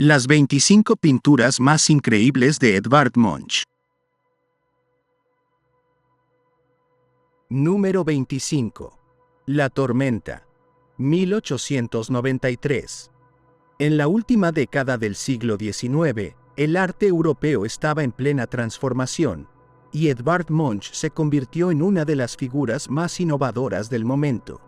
Las 25 pinturas más increíbles de Edvard Munch. Número 25. La tormenta. 1893. En la última década del siglo XIX, el arte europeo estaba en plena transformación, y Edvard Munch se convirtió en una de las figuras más innovadoras del momento.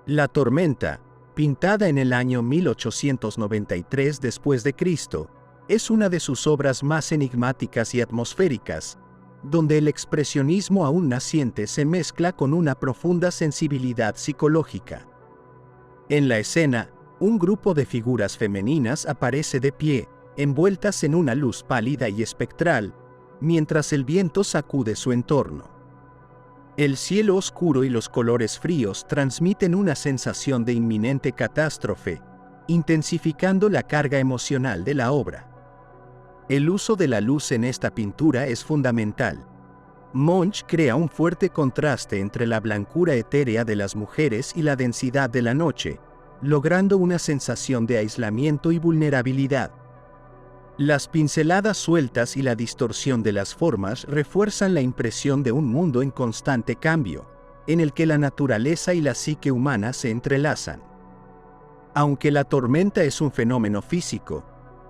La tormenta, pintada en el año 1893 después de Cristo, es una de sus obras más enigmáticas y atmosféricas, donde el expresionismo aún naciente se mezcla con una profunda sensibilidad psicológica. En la escena, un grupo de figuras femeninas aparece de pie, envueltas en una luz pálida y espectral, mientras el viento sacude su entorno. El cielo oscuro y los colores fríos transmiten una sensación de inminente catástrofe, intensificando la carga emocional de la obra. El uso de la luz en esta pintura es fundamental. Munch crea un fuerte contraste entre la blancura etérea de las mujeres y la densidad de la noche, logrando una sensación de aislamiento y vulnerabilidad. Las pinceladas sueltas y la distorsión de las formas refuerzan la impresión de un mundo en constante cambio, en el que la naturaleza y la psique humana se entrelazan. Aunque la tormenta es un fenómeno físico,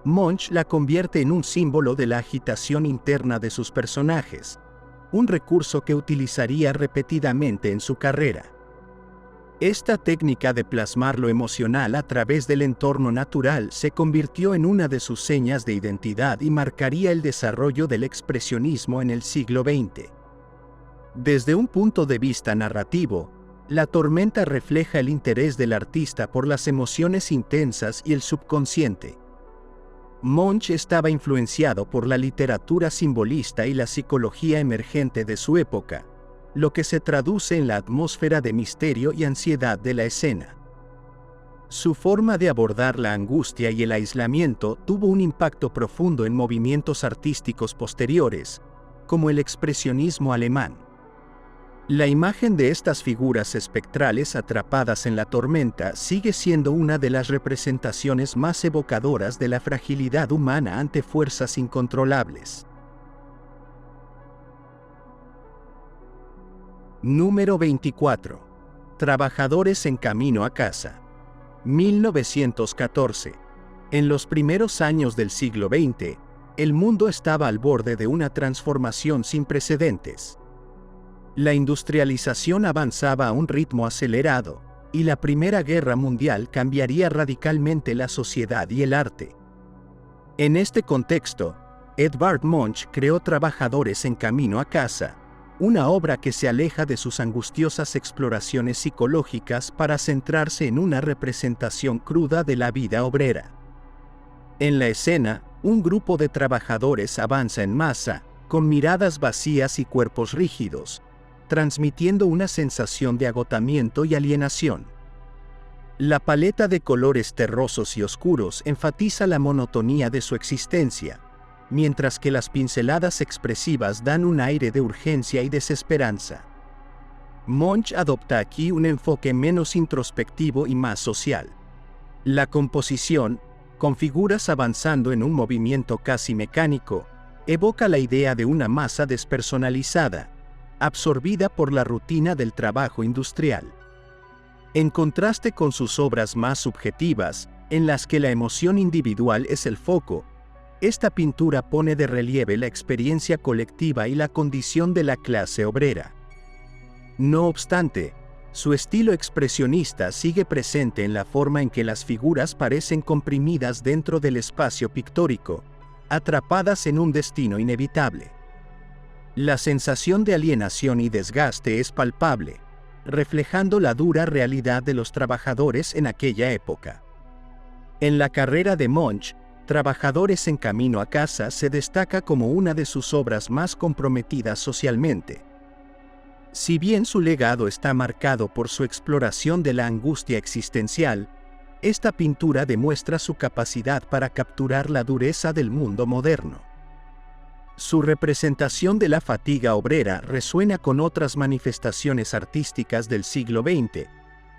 Munch la convierte en un símbolo de la agitación interna de sus personajes, un recurso que utilizaría repetidamente en su carrera. Esta técnica de plasmar lo emocional a través del entorno natural se convirtió en una de sus señas de identidad y marcaría el desarrollo del expresionismo en el siglo XX. Desde un punto de vista narrativo, la tormenta refleja el interés del artista por las emociones intensas y el subconsciente. Munch estaba influenciado por la literatura simbolista y la psicología emergente de su época, lo que se traduce en la atmósfera de misterio y ansiedad de la escena. Su forma de abordar la angustia y el aislamiento tuvo un impacto profundo en movimientos artísticos posteriores, como el expresionismo alemán. La imagen de estas figuras espectrales atrapadas en la tormenta sigue siendo una de las representaciones más evocadoras de la fragilidad humana ante fuerzas incontrolables. Número 24. Trabajadores en camino a casa. 1914. En los primeros años del siglo XX, el mundo estaba al borde de una transformación sin precedentes. La industrialización avanzaba a un ritmo acelerado, y la Primera Guerra Mundial cambiaría radicalmente la sociedad y el arte. En este contexto, Edvard Munch creó Trabajadores en camino a casa, una obra que se aleja de sus angustiosas exploraciones psicológicas para centrarse en una representación cruda de la vida obrera. En la escena, un grupo de trabajadores avanza en masa, con miradas vacías y cuerpos rígidos, transmitiendo una sensación de agotamiento y alienación. La paleta de colores terrosos y oscuros enfatiza la monotonía de su existencia, mientras que las pinceladas expresivas dan un aire de urgencia y desesperanza. Munch adopta aquí un enfoque menos introspectivo y más social. La composición, con figuras avanzando en un movimiento casi mecánico, evoca la idea de una masa despersonalizada, absorbida por la rutina del trabajo industrial. En contraste con sus obras más subjetivas, en las que la emoción individual es el foco, esta pintura pone de relieve la experiencia colectiva y la condición de la clase obrera. No obstante, su estilo expresionista sigue presente en la forma en que las figuras parecen comprimidas dentro del espacio pictórico, atrapadas en un destino inevitable. La sensación de alienación y desgaste es palpable, reflejando la dura realidad de los trabajadores en aquella época. En la carrera de Munch, Trabajadores en camino a casa se destaca como una de sus obras más comprometidas socialmente. Si bien su legado está marcado por su exploración de la angustia existencial, esta pintura demuestra su capacidad para capturar la dureza del mundo moderno. Su representación de la fatiga obrera resuena con otras manifestaciones artísticas del siglo XX,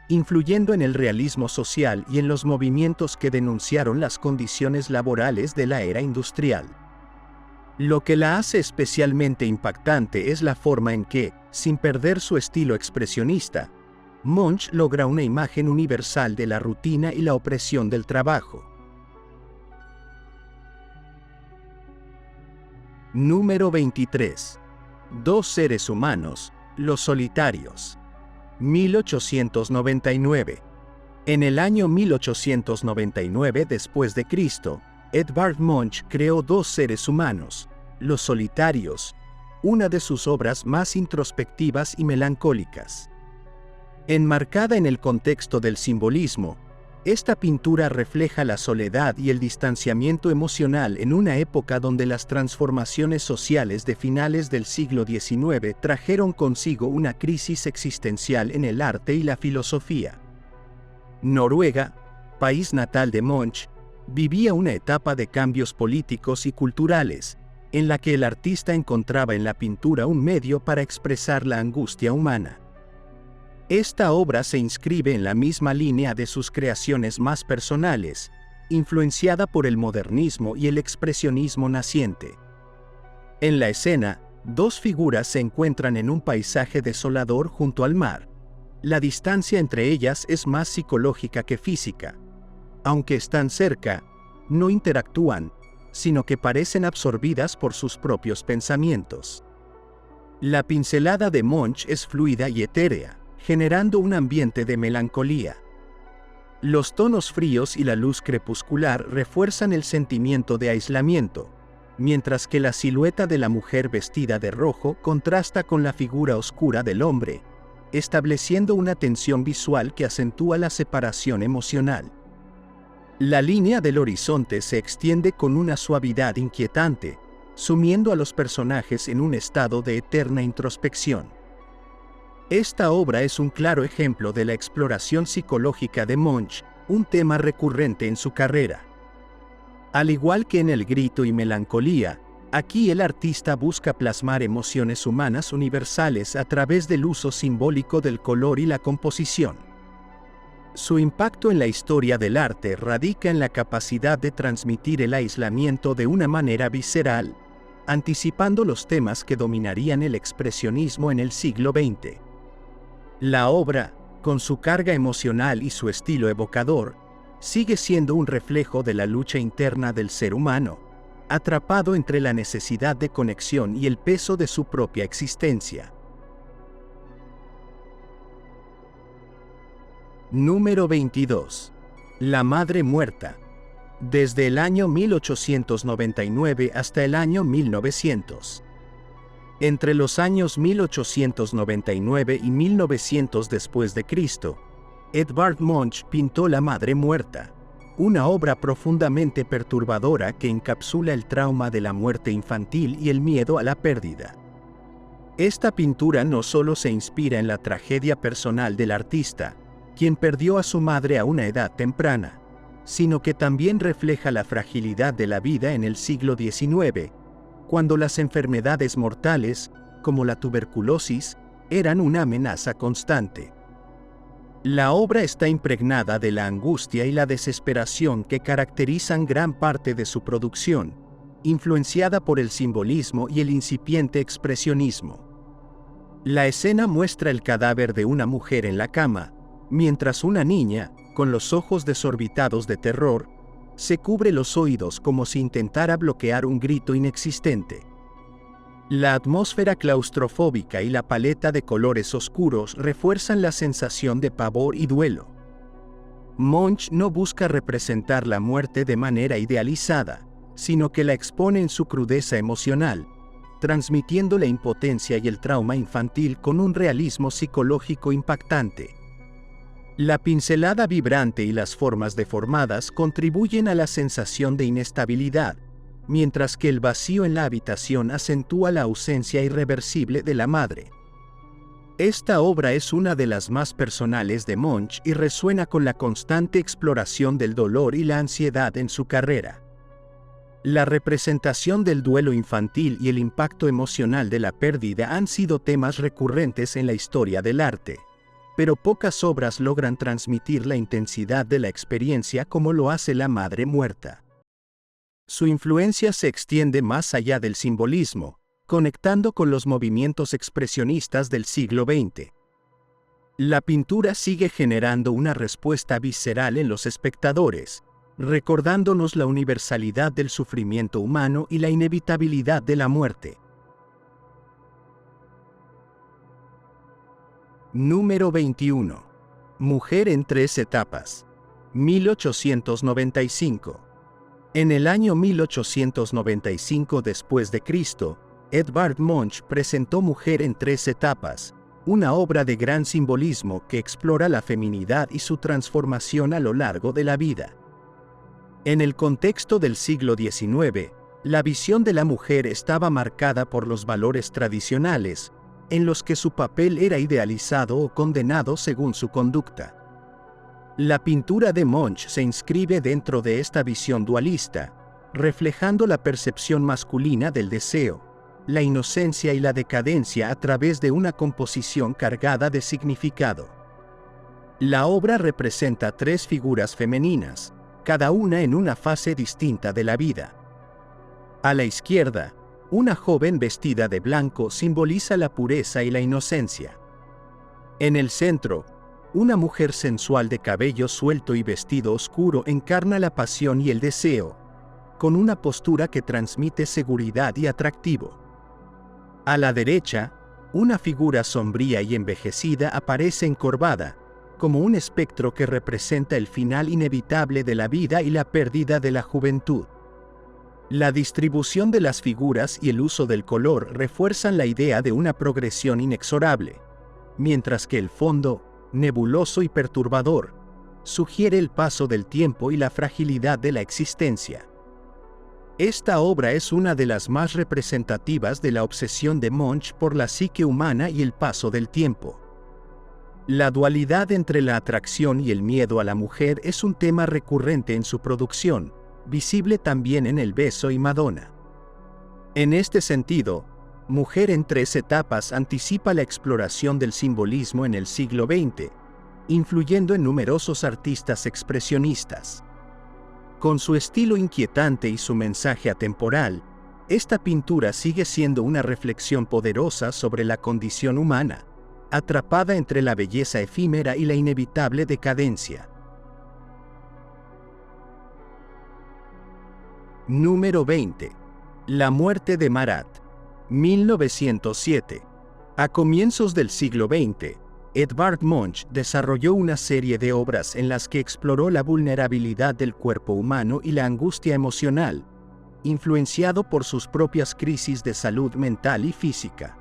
influyendo en el realismo social y en los movimientos que denunciaron las condiciones laborales de la era industrial. Lo que la hace especialmente impactante es la forma en que, sin perder su estilo expresionista, Munch logra una imagen universal de la rutina y la opresión del trabajo. Número 23. Dos seres humanos, los solitarios. 1899. En el año 1899 después de Cristo, Edvard Munch creó Dos seres humanos, los solitarios, una de sus obras más introspectivas y melancólicas. Enmarcada en el contexto del simbolismo, esta pintura refleja la soledad y el distanciamiento emocional en una época donde las transformaciones sociales de finales del siglo XIX trajeron consigo una crisis existencial en el arte y la filosofía. Noruega, país natal de Munch, vivía una etapa de cambios políticos y culturales, en la que el artista encontraba en la pintura un medio para expresar la angustia humana. Esta obra se inscribe en la misma línea de sus creaciones más personales, influenciada por el modernismo y el expresionismo naciente. En la escena, dos figuras se encuentran en un paisaje desolador junto al mar. La distancia entre ellas es más psicológica que física. Aunque están cerca, no interactúan, sino que parecen absorbidas por sus propios pensamientos. La pincelada de Munch es fluida y etérea, generando un ambiente de melancolía. Los tonos fríos y la luz crepuscular refuerzan el sentimiento de aislamiento, mientras que la silueta de la mujer vestida de rojo contrasta con la figura oscura del hombre, estableciendo una tensión visual que acentúa la separación emocional. La línea del horizonte se extiende con una suavidad inquietante, sumiendo a los personajes en un estado de eterna introspección. Esta obra es un claro ejemplo de la exploración psicológica de Munch, un tema recurrente en su carrera. Al igual que en El grito y melancolía, aquí el artista busca plasmar emociones humanas universales a través del uso simbólico del color y la composición. Su impacto en la historia del arte radica en la capacidad de transmitir el aislamiento de una manera visceral, anticipando los temas que dominarían el expresionismo en el siglo XX. La obra, con su carga emocional y su estilo evocador, sigue siendo un reflejo de la lucha interna del ser humano, atrapado entre la necesidad de conexión y el peso de su propia existencia. Número 22. La Madre Muerta. Desde el año 1899 hasta el año 1900. Entre los años 1899 y 1900 después de Cristo, Edvard Munch pintó La Madre Muerta, una obra profundamente perturbadora que encapsula el trauma de la muerte infantil y el miedo a la pérdida. Esta pintura no solo se inspira en la tragedia personal del artista, quien perdió a su madre a una edad temprana, sino que también refleja la fragilidad de la vida en el siglo XIX, cuando las enfermedades mortales, como la tuberculosis, eran una amenaza constante. La obra está impregnada de la angustia y la desesperación que caracterizan gran parte de su producción, influenciada por el simbolismo y el incipiente expresionismo. La escena muestra el cadáver de una mujer en la cama, mientras una niña, con los ojos desorbitados de terror, se cubre los oídos como si intentara bloquear un grito inexistente. La atmósfera claustrofóbica y la paleta de colores oscuros refuerzan la sensación de pavor y duelo. Munch no busca representar la muerte de manera idealizada, sino que la expone en su crudeza emocional, transmitiendo la impotencia y el trauma infantil con un realismo psicológico impactante. La pincelada vibrante y las formas deformadas contribuyen a la sensación de inestabilidad, mientras que el vacío en la habitación acentúa la ausencia irreversible de la madre. Esta obra es una de las más personales de Munch y resuena con la constante exploración del dolor y la ansiedad en su carrera. La representación del duelo infantil y el impacto emocional de la pérdida han sido temas recurrentes en la historia del arte. pero pocas obras logran transmitir la intensidad de la experiencia como lo hace La Madre Muerta. Su influencia se extiende más allá del simbolismo, conectando con los movimientos expresionistas del siglo XX. La pintura sigue generando una respuesta visceral en los espectadores, recordándonos la universalidad del sufrimiento humano y la inevitabilidad de la muerte. Número 21. Mujer en tres etapas. 1895. En el año 1895 después de Cristo, Edvard Munch presentó Mujer en tres etapas, una obra de gran simbolismo que explora la feminidad y su transformación a lo largo de la vida. En el contexto del siglo XIX, la visión de la mujer estaba marcada por los valores tradicionales, en los que su papel era idealizado o condenado según su conducta. La pintura de Munch se inscribe dentro de esta visión dualista, reflejando la percepción masculina del deseo, la inocencia y la decadencia a través de una composición cargada de significado. La obra representa tres figuras femeninas, cada una en una fase distinta de la vida. A la izquierda, una joven vestida de blanco simboliza la pureza y la inocencia. En el centro, una mujer sensual de cabello suelto y vestido oscuro encarna la pasión y el deseo, con una postura que transmite seguridad y atractivo. A la derecha, una figura sombría y envejecida aparece encorvada, como un espectro que representa el final inevitable de la vida y la pérdida de la juventud. La distribución de las figuras y el uso del color refuerzan la idea de una progresión inexorable, mientras que el fondo, nebuloso y perturbador, sugiere el paso del tiempo y la fragilidad de la existencia. Esta obra es una de las más representativas de la obsesión de Munch por la psique humana y el paso del tiempo. La dualidad entre la atracción y el miedo a la mujer es un tema recurrente en su producción, visible también en El beso y Madonna. En este sentido, Mujer en tres etapas anticipa la exploración del simbolismo en el siglo XX, influyendo en numerosos artistas expresionistas. Con su estilo inquietante y su mensaje atemporal, esta pintura sigue siendo una reflexión poderosa sobre la condición humana, atrapada entre la belleza efímera y la inevitable decadencia. Número 20. La muerte de Marat. 1907. A comienzos del siglo XX, Edvard Munch desarrolló una serie de obras en las que exploró la vulnerabilidad del cuerpo humano y la angustia emocional, influenciado por sus propias crisis de salud mental y física.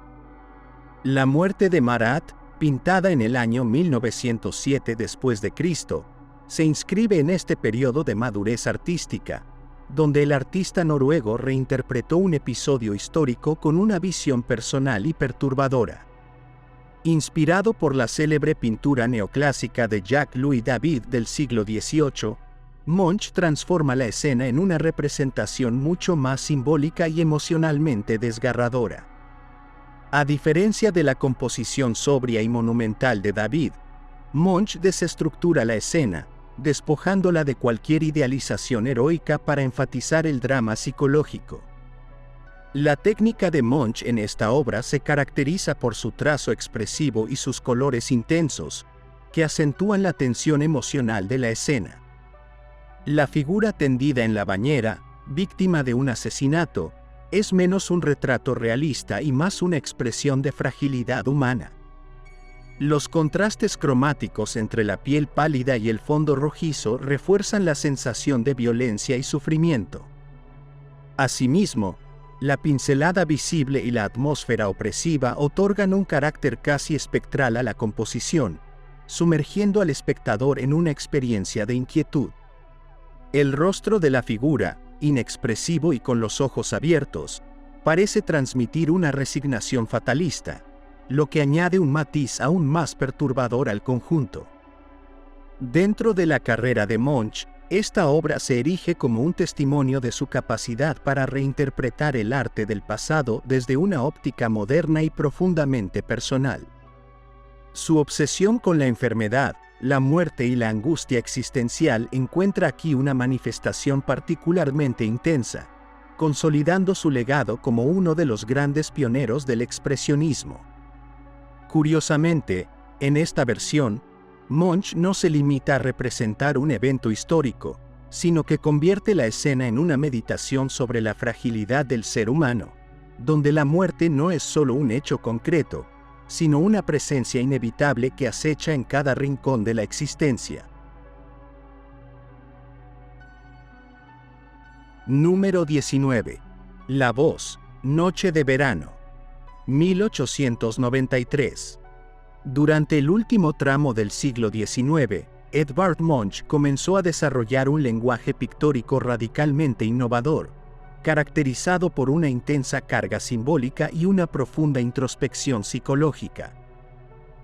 La muerte de Marat, pintada en el año 1907 después de Cristo, se inscribe en este periodo de madurez artística, donde el artista noruego reinterpretó un episodio histórico con una visión personal y perturbadora. Inspirado por la célebre pintura neoclásica de Jacques-Louis David del siglo XVIII, Munch transforma la escena en una representación mucho más simbólica y emocionalmente desgarradora. A diferencia de la composición sobria y monumental de David, Munch desestructura la escena, despojándola de cualquier idealización heroica para enfatizar el drama psicológico. La técnica de Munch en esta obra se caracteriza por su trazo expresivo y sus colores intensos, que acentúan la tensión emocional de la escena. La figura tendida en la bañera, víctima de un asesinato, es menos un retrato realista y más una expresión de fragilidad humana. Los contrastes cromáticos entre la piel pálida y el fondo rojizo refuerzan la sensación de violencia y sufrimiento. Asimismo, la pincelada visible y la atmósfera opresiva otorgan un carácter casi espectral a la composición, sumergiendo al espectador en una experiencia de inquietud. El rostro de la figura, inexpresivo y con los ojos abiertos, parece transmitir una resignación fatalista, lo que añade un matiz aún más perturbador al conjunto. Dentro de la carrera de Munch, esta obra se erige como un testimonio de su capacidad para reinterpretar el arte del pasado desde una óptica moderna y profundamente personal. Su obsesión con la enfermedad, la muerte y la angustia existencial encuentra aquí una manifestación particularmente intensa, consolidando su legado como uno de los grandes pioneros del expresionismo. Curiosamente, en esta versión, Munch no se limita a representar un evento histórico, sino que convierte la escena en una meditación sobre la fragilidad del ser humano, donde la muerte no es solo un hecho concreto, sino una presencia inevitable que acecha en cada rincón de la existencia. Número 19. La voz, Noche de verano. 1893. Durante el último tramo del siglo XIX, Edvard Munch comenzó a desarrollar un lenguaje pictórico radicalmente innovador, caracterizado por una intensa carga simbólica y una profunda introspección psicológica.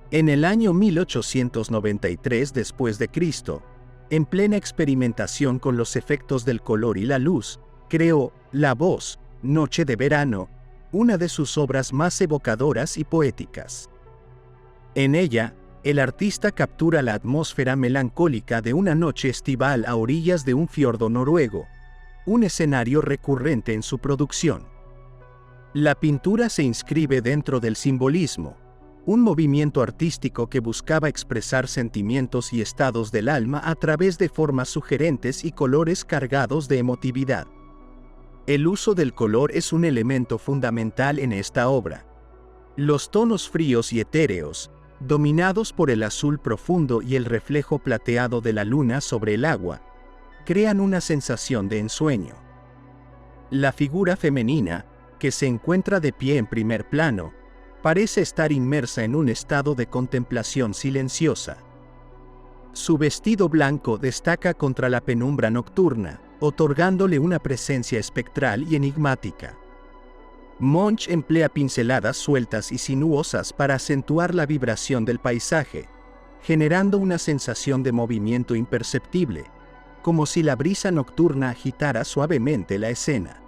En el año 1893 después de Cristo, en plena experimentación con los efectos del color y la luz, creó La voz, Noche de verano, una de sus obras más evocadoras y poéticas. En ella, el artista captura la atmósfera melancólica de una noche estival a orillas de un fiordo noruego, un escenario recurrente en su producción. La pintura se inscribe dentro del simbolismo, un movimiento artístico que buscaba expresar sentimientos y estados del alma a través de formas sugerentes y colores cargados de emotividad. El uso del color es un elemento fundamental en esta obra. Los tonos fríos y etéreos, dominados por el azul profundo y el reflejo plateado de la luna sobre el agua, crean una sensación de ensueño. La figura femenina, que se encuentra de pie en primer plano, parece estar inmersa en un estado de contemplación silenciosa. Su vestido blanco destaca contra la penumbra nocturna, otorgándole una presencia espectral y enigmática. Munch emplea pinceladas sueltas y sinuosas para acentuar la vibración del paisaje, generando una sensación de movimiento imperceptible, como si la brisa nocturna agitara suavemente la escena.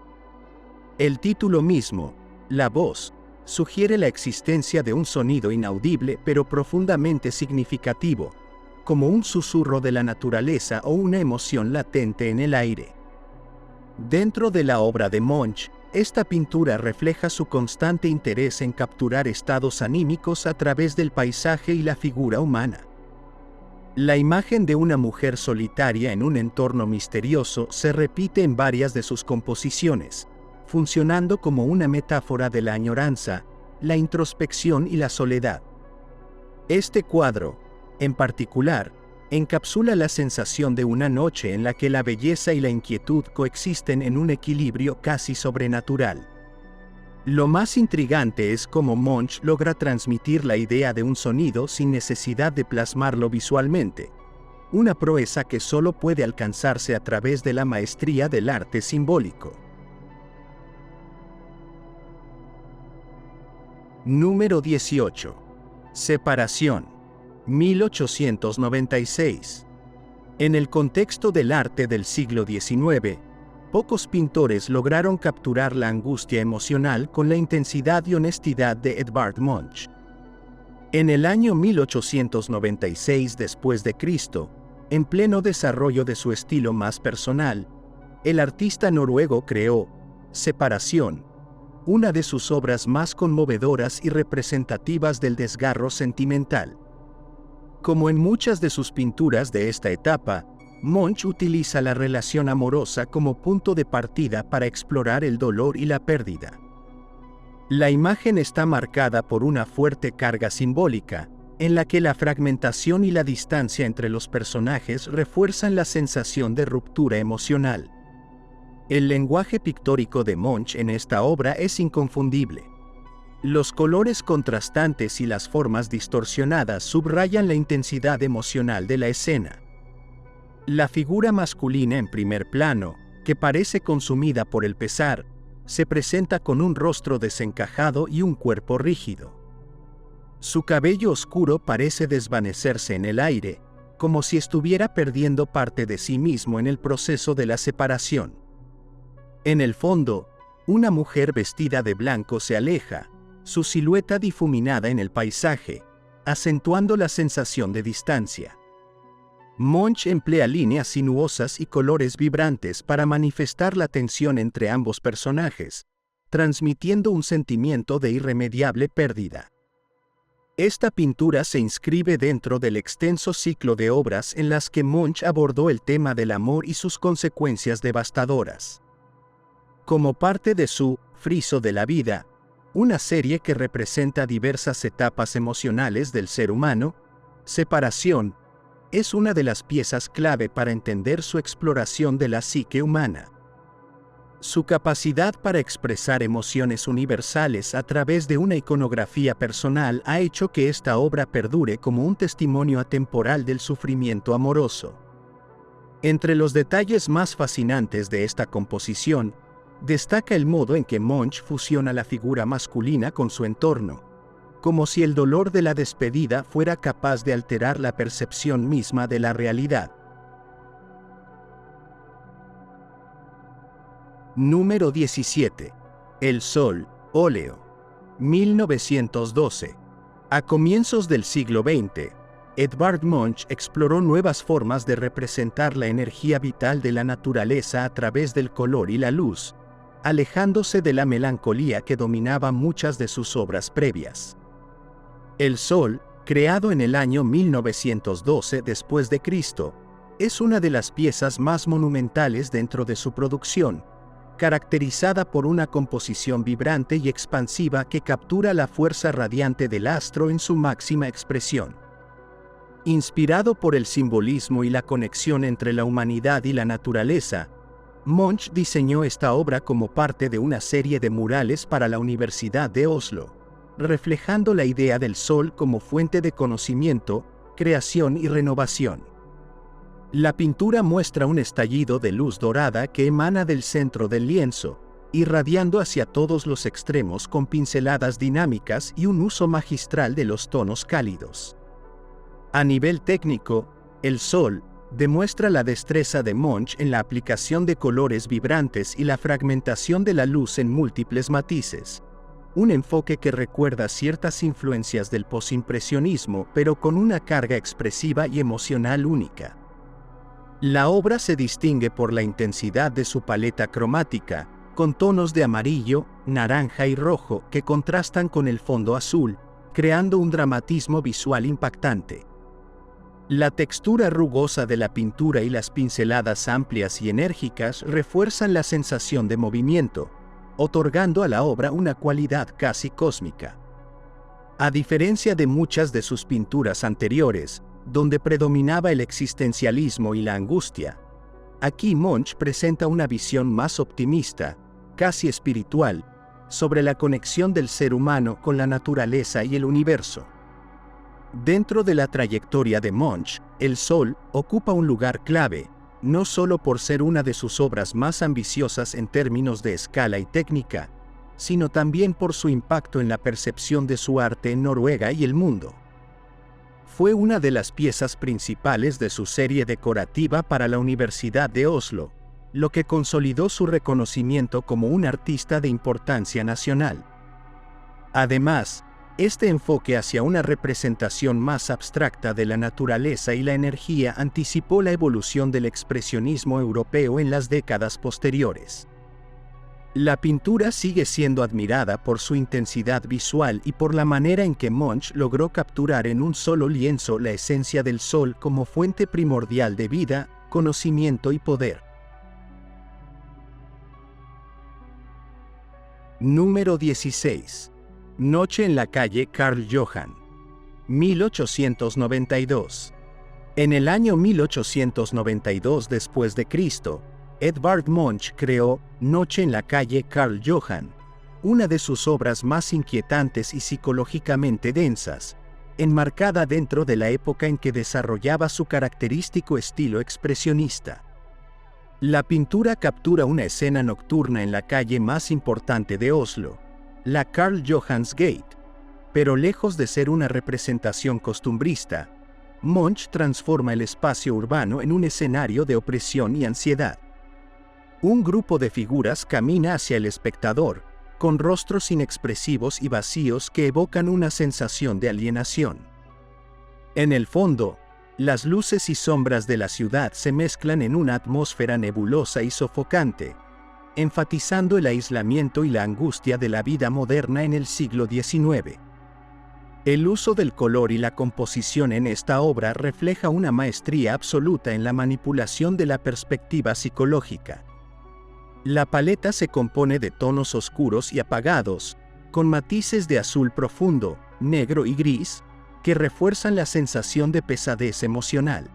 El título mismo, La voz, sugiere la existencia de un sonido inaudible pero profundamente significativo, como un susurro de la naturaleza o una emoción latente en el aire. Dentro de la obra de Munch, esta pintura refleja su constante interés en capturar estados anímicos a través del paisaje y la figura humana. La imagen de una mujer solitaria en un entorno misterioso se repite en varias de sus composiciones, funcionando como una metáfora de la añoranza, la introspección y la soledad. Este cuadro, en particular, encapsula la sensación de una noche en la que la belleza y la inquietud coexisten en un equilibrio casi sobrenatural. Lo más intrigante es cómo Munch logra transmitir la idea de un sonido sin necesidad de plasmarlo visualmente, una proeza que solo puede alcanzarse a través de la maestría del arte simbólico. Número 18. Separación. 1896. En el contexto del arte del siglo XIX, pocos pintores lograron capturar la angustia emocional con la intensidad y honestidad de Edvard Munch. En el año 1896 después de Cristo, en pleno desarrollo de su estilo más personal, el artista noruego creó Separación, una de sus obras más conmovedoras y representativas del desgarro sentimental. Como en muchas de sus pinturas de esta etapa, Munch utiliza la relación amorosa como punto de partida para explorar el dolor y la pérdida. La imagen está marcada por una fuerte carga simbólica, en la que la fragmentación y la distancia entre los personajes refuerzan la sensación de ruptura emocional. El lenguaje pictórico de Munch en esta obra es inconfundible. Los colores contrastantes y las formas distorsionadas subrayan la intensidad emocional de la escena. La figura masculina en primer plano, que parece consumida por el pesar, se presenta con un rostro desencajado y un cuerpo rígido. Su cabello oscuro parece desvanecerse en el aire, como si estuviera perdiendo parte de sí mismo en el proceso de la separación. En el fondo, una mujer vestida de blanco se aleja, su silueta difuminada en el paisaje, acentuando la sensación de distancia. Munch emplea líneas sinuosas y colores vibrantes para manifestar la tensión entre ambos personajes, transmitiendo un sentimiento de irremediable pérdida. Esta pintura se inscribe dentro del extenso ciclo de obras en las que Munch abordó el tema del amor y sus consecuencias devastadoras. Como parte de su Friso de la vida, una serie que representa diversas etapas emocionales del ser humano, Separación es una de las piezas clave para entender su exploración de la psique humana. Su capacidad para expresar emociones universales a través de una iconografía personal ha hecho que esta obra perdure como un testimonio atemporal del sufrimiento amoroso. Entre los detalles más fascinantes de esta composición, destaca el modo en que Munch fusiona la figura masculina con su entorno, como si el dolor de la despedida fuera capaz de alterar la percepción misma de la realidad. Número 17. El Sol, óleo. 1912. A comienzos del siglo XX, Edvard Munch exploró nuevas formas de representar la energía vital de la naturaleza a través del color y la luz, alejándose de la melancolía que dominaba muchas de sus obras previas. El Sol, creado en el año 1912 después de Cristo, es una de las piezas más monumentales dentro de su producción, caracterizada por una composición vibrante y expansiva que captura la fuerza radiante del astro en su máxima expresión. Inspirado por el simbolismo y la conexión entre la humanidad y la naturaleza, Munch diseñó esta obra como parte de una serie de murales para la Universidad de Oslo, reflejando la idea del sol como fuente de conocimiento, creación y renovación. La pintura muestra un estallido de luz dorada que emana del centro del lienzo, irradiando hacia todos los extremos con pinceladas dinámicas y un uso magistral de los tonos cálidos. A nivel técnico, el sol demuestra la destreza de Munch en la aplicación de colores vibrantes y la fragmentación de la luz en múltiples matices, un enfoque que recuerda ciertas influencias del posimpresionismo, pero con una carga expresiva y emocional única. La obra se distingue por la intensidad de su paleta cromática, con tonos de amarillo, naranja y rojo que contrastan con el fondo azul, creando un dramatismo visual impactante. La textura rugosa de la pintura y las pinceladas amplias y enérgicas refuerzan la sensación de movimiento, otorgando a la obra una cualidad casi cósmica. A diferencia de muchas de sus pinturas anteriores, donde predominaba el existencialismo y la angustia, aquí Munch presenta una visión más optimista, casi espiritual, sobre la conexión del ser humano con la naturaleza y el universo. Dentro de la trayectoria de Munch, el Sol ocupa un lugar clave, no solo por ser una de sus obras más ambiciosas en términos de escala y técnica, sino también por su impacto en la percepción de su arte en Noruega y el mundo. Fue una de las piezas principales de su serie decorativa para la Universidad de Oslo, lo que consolidó su reconocimiento como un artista de importancia nacional. Además, este enfoque hacia una representación más abstracta de la naturaleza y la energía anticipó la evolución del expresionismo europeo en las décadas posteriores. La pintura sigue siendo admirada por su intensidad visual y por la manera en que Munch logró capturar en un solo lienzo la esencia del sol como fuente primordial de vida, conocimiento y poder. Número 16. Noche en la calle Karl Johan. 1892. En el año 1892 después de Cristo, Edvard Munch creó Noche en la calle Karl Johan, una de sus obras más inquietantes y psicológicamente densas, enmarcada dentro de la época en que desarrollaba su característico estilo expresionista. La pintura captura una escena nocturna en la calle más importante de Oslo, la Karl Johans Gate, pero lejos de ser una representación costumbrista, Munch transforma el espacio urbano en un escenario de opresión y ansiedad. Un grupo de figuras camina hacia el espectador, con rostros inexpresivos y vacíos que evocan una sensación de alienación. En el fondo, las luces y sombras de la ciudad se mezclan en una atmósfera nebulosa y sofocante, enfatizando el aislamiento y la angustia de la vida moderna en el siglo XIX. El uso del color y la composición en esta obra refleja una maestría absoluta en la manipulación de la perspectiva psicológica. La paleta se compone de tonos oscuros y apagados, con matices de azul profundo, negro y gris, que refuerzan la sensación de pesadez emocional.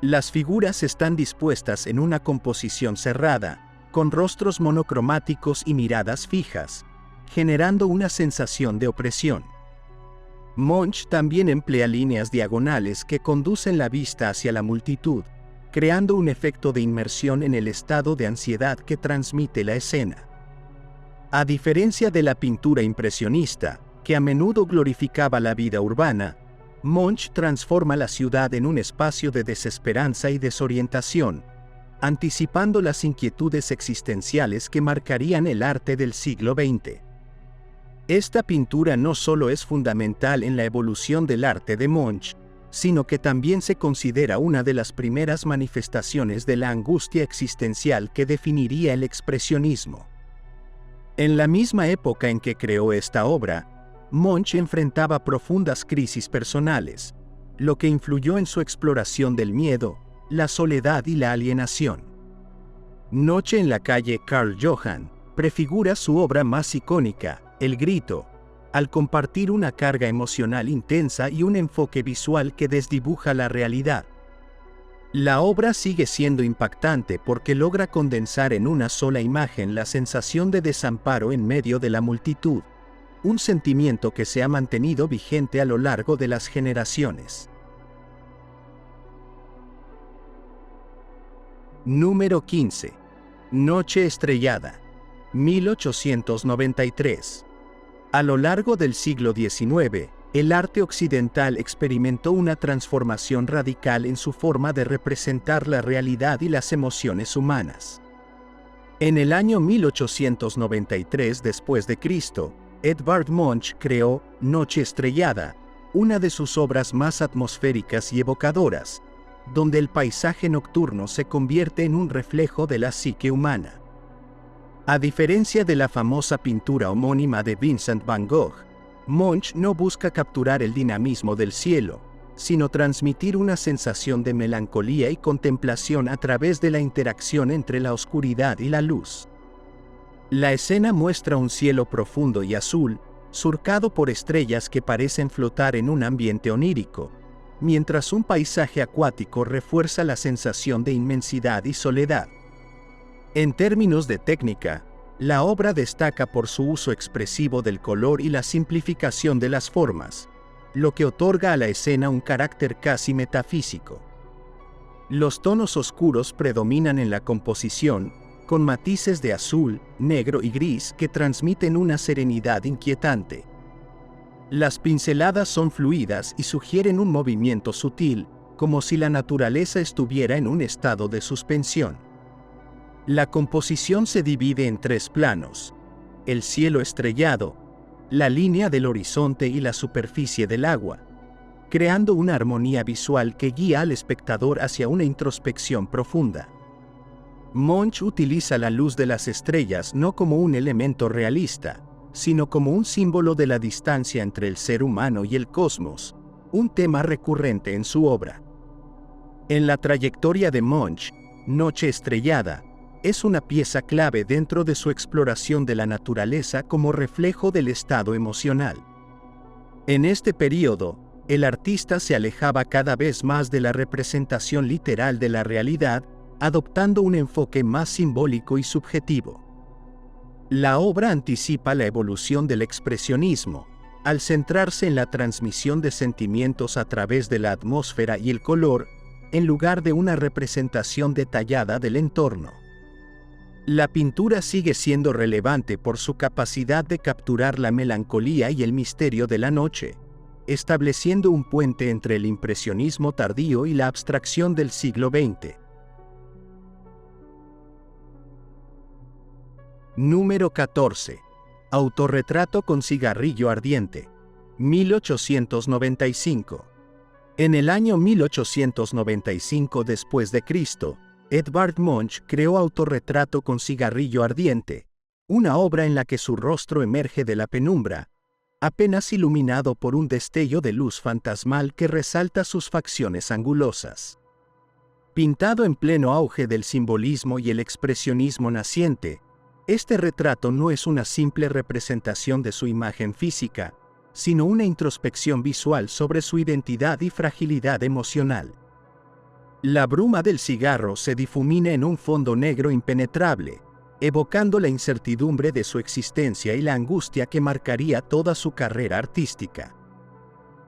Las figuras están dispuestas en una composición cerrada, con rostros monocromáticos y miradas fijas, generando una sensación de opresión. Munch también emplea líneas diagonales que conducen la vista hacia la multitud, creando un efecto de inmersión en el estado de ansiedad que transmite la escena. A diferencia de la pintura impresionista, que a menudo glorificaba la vida urbana, Munch transforma la ciudad en un espacio de desesperanza y desorientación, anticipando las inquietudes existenciales que marcarían el arte del siglo XX. Esta pintura no solo es fundamental en la evolución del arte de Munch, sino que también se considera una de las primeras manifestaciones de la angustia existencial que definiría el expresionismo. En la misma época en que creó esta obra, Munch enfrentaba profundas crisis personales, lo que influyó en su exploración del miedo, la soledad y la alienación. Noche en la calle Carl Johan prefigura su obra más icónica, El grito, al compartir una carga emocional intensa y un enfoque visual que desdibuja la realidad. La obra sigue siendo impactante porque logra condensar en una sola imagen la sensación de desamparo en medio de la multitud, un sentimiento que se ha mantenido vigente a lo largo de las generaciones. Número 15. Noche estrellada, 1893. A lo largo del siglo XIX, el arte occidental experimentó una transformación radical en su forma de representar la realidad y las emociones humanas. En el año 1893 después de Cristo, Edvard Munch creó Noche estrellada, una de sus obras más atmosféricas y evocadoras, donde el paisaje nocturno se convierte en un reflejo de la psique humana. A diferencia de la famosa pintura homónima de Vincent van Gogh, Munch no busca capturar el dinamismo del cielo, sino transmitir una sensación de melancolía y contemplación a través de la interacción entre la oscuridad y la luz. La escena muestra un cielo profundo y azul, surcado por estrellas que parecen flotar en un ambiente onírico, mientras un paisaje acuático refuerza la sensación de inmensidad y soledad. En términos de técnica, la obra destaca por su uso expresivo del color y la simplificación de las formas, lo que otorga a la escena un carácter casi metafísico. Los tonos oscuros predominan en la composición, con matices de azul, negro y gris que transmiten una serenidad inquietante. Las pinceladas son fluidas y sugieren un movimiento sutil, como si la naturaleza estuviera en un estado de suspensión. La composición se divide en tres planos: el cielo estrellado, la línea del horizonte y la superficie del agua, creando una armonía visual que guía al espectador hacia una introspección profunda. Munch utiliza la luz de las estrellas no como un elemento realista, sino como un símbolo de la distancia entre el ser humano y el cosmos, un tema recurrente en su obra. En la trayectoria de Munch, Noche estrellada es una pieza clave dentro de su exploración de la naturaleza como reflejo del estado emocional. En este período, el artista se alejaba cada vez más de la representación literal de la realidad, adoptando un enfoque más simbólico y subjetivo. La obra anticipa la evolución del expresionismo, al centrarse en la transmisión de sentimientos a través de la atmósfera y el color, en lugar de una representación detallada del entorno. La pintura sigue siendo relevante por su capacidad de capturar la melancolía y el misterio de la noche, estableciendo un puente entre el impresionismo tardío y la abstracción del siglo XX. Número 14. Autorretrato con cigarrillo ardiente, 1895. En el año 1895 después de Cristo, Edvard Munch creó Autorretrato con cigarrillo ardiente, una obra en la que su rostro emerge de la penumbra, apenas iluminado por un destello de luz fantasmal que resalta sus facciones angulosas. Pintado en pleno auge del simbolismo y el expresionismo naciente, este retrato no es una simple representación de su imagen física, sino una introspección visual sobre su identidad y fragilidad emocional. La bruma del cigarro se difumina en un fondo negro impenetrable, evocando la incertidumbre de su existencia y la angustia que marcaría toda su carrera artística.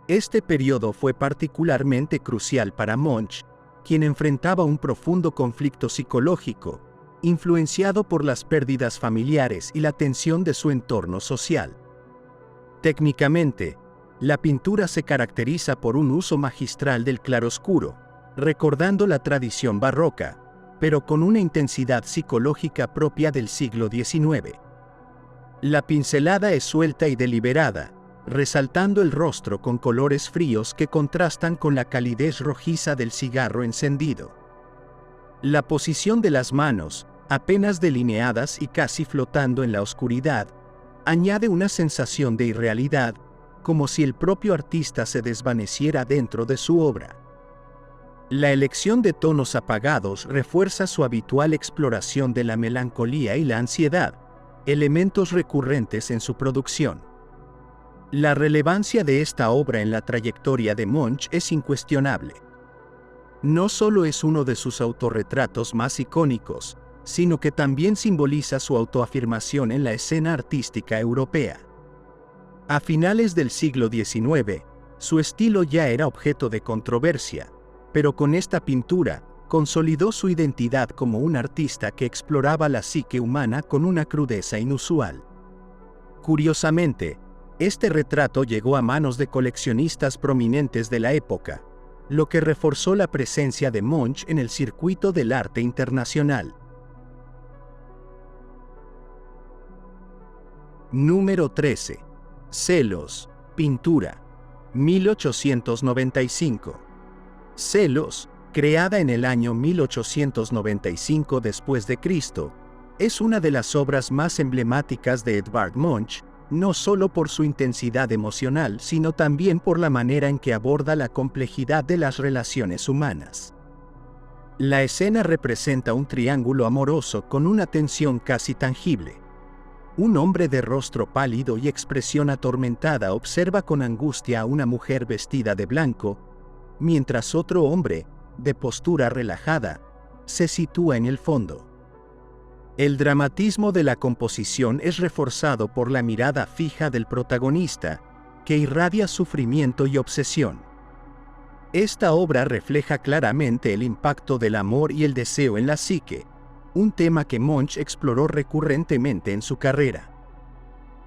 Este periodo fue particularmente crucial para Munch, quien enfrentaba un profundo conflicto psicológico, influenciado por las pérdidas familiares y la tensión de su entorno social. Técnicamente, la pintura se caracteriza por un uso magistral del claroscuro, recordando la tradición barroca, pero con una intensidad psicológica propia del siglo XIX. La pincelada es suelta y deliberada, resaltando el rostro con colores fríos que contrastan con la calidez rojiza del cigarro encendido. La posición de las manos, apenas delineadas y casi flotando en la oscuridad, añade una sensación de irrealidad, como si el propio artista se desvaneciera dentro de su obra. La elección de tonos apagados refuerza su habitual exploración de la melancolía y la ansiedad, elementos recurrentes en su producción. La relevancia de esta obra en la trayectoria de Munch es incuestionable. No solo es uno de sus autorretratos más icónicos, sino que también simboliza su autoafirmación en la escena artística europea. A finales del siglo XIX, su estilo ya era objeto de controversia, pero con esta pintura, consolidó su identidad como un artista que exploraba la psique humana con una crudeza inusual. Curiosamente, este retrato llegó a manos de coleccionistas prominentes de la época, lo que reforzó la presencia de Munch en el circuito del arte internacional. Número 13. Celos, pintura, 1895. Celos, creada en el año 1895 después de Cristo, es una de las obras más emblemáticas de Edvard Munch, no solo por su intensidad emocional, sino también por la manera en que aborda la complejidad de las relaciones humanas. La escena representa un triángulo amoroso con una tensión casi tangible. Un hombre de rostro pálido y expresión atormentada observa con angustia a una mujer vestida de blanco, mientras otro hombre, de postura relajada, se sitúa en el fondo. El dramatismo de la composición es reforzado por la mirada fija del protagonista, que irradia sufrimiento y obsesión. Esta obra refleja claramente el impacto del amor y el deseo en la psique, un tema que Munch exploró recurrentemente en su carrera.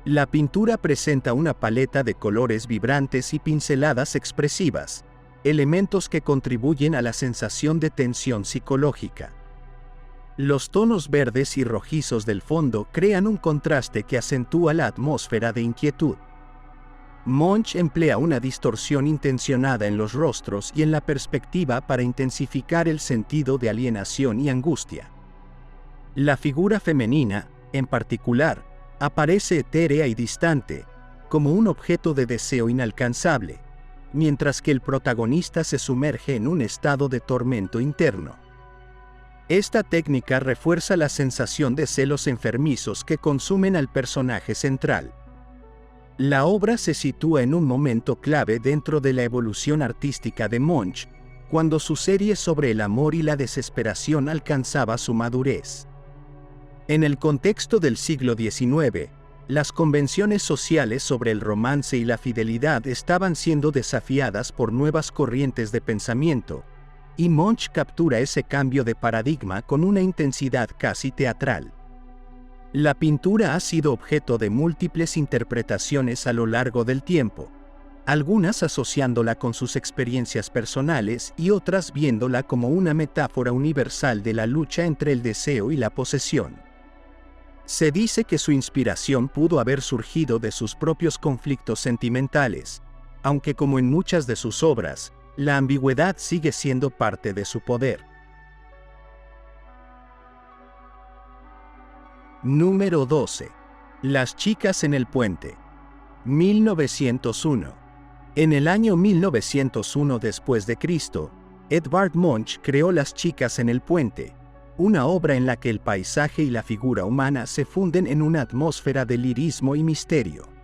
La pintura presenta una paleta de colores vibrantes y pinceladas expresivas, elementos que contribuyen a la sensación de tensión psicológica. Los tonos verdes y rojizos del fondo crean un contraste que acentúa la atmósfera de inquietud. Munch emplea una distorsión intencionada en los rostros y en la perspectiva para intensificar el sentido de alienación y angustia. La figura femenina, en particular, aparece etérea y distante, como un objeto de deseo inalcanzable, mientras que el protagonista se sumerge en un estado de tormento interno. Esta técnica refuerza la sensación de celos enfermizos que consumen al personaje central. La obra se sitúa en un momento clave dentro de la evolución artística de Munch, cuando su serie sobre el amor y la desesperación alcanzaba su madurez. En el contexto del siglo XIX, las convenciones sociales sobre el romance y la fidelidad estaban siendo desafiadas por nuevas corrientes de pensamiento, y Munch captura ese cambio de paradigma con una intensidad casi teatral. La pintura ha sido objeto de múltiples interpretaciones a lo largo del tiempo, algunas asociándola con sus experiencias personales y otras viéndola como una metáfora universal de la lucha entre el deseo y la posesión. Se dice que su inspiración pudo haber surgido de sus propios conflictos sentimentales, aunque como en muchas de sus obras, la ambigüedad sigue siendo parte de su poder. Número 12. Las chicas en el puente. 1901. En el año 1901 después de Cristo, Edvard Munch creó Las chicas en el puente, una obra en la que el paisaje y la figura humana se funden en una atmósfera de lirismo y misterio.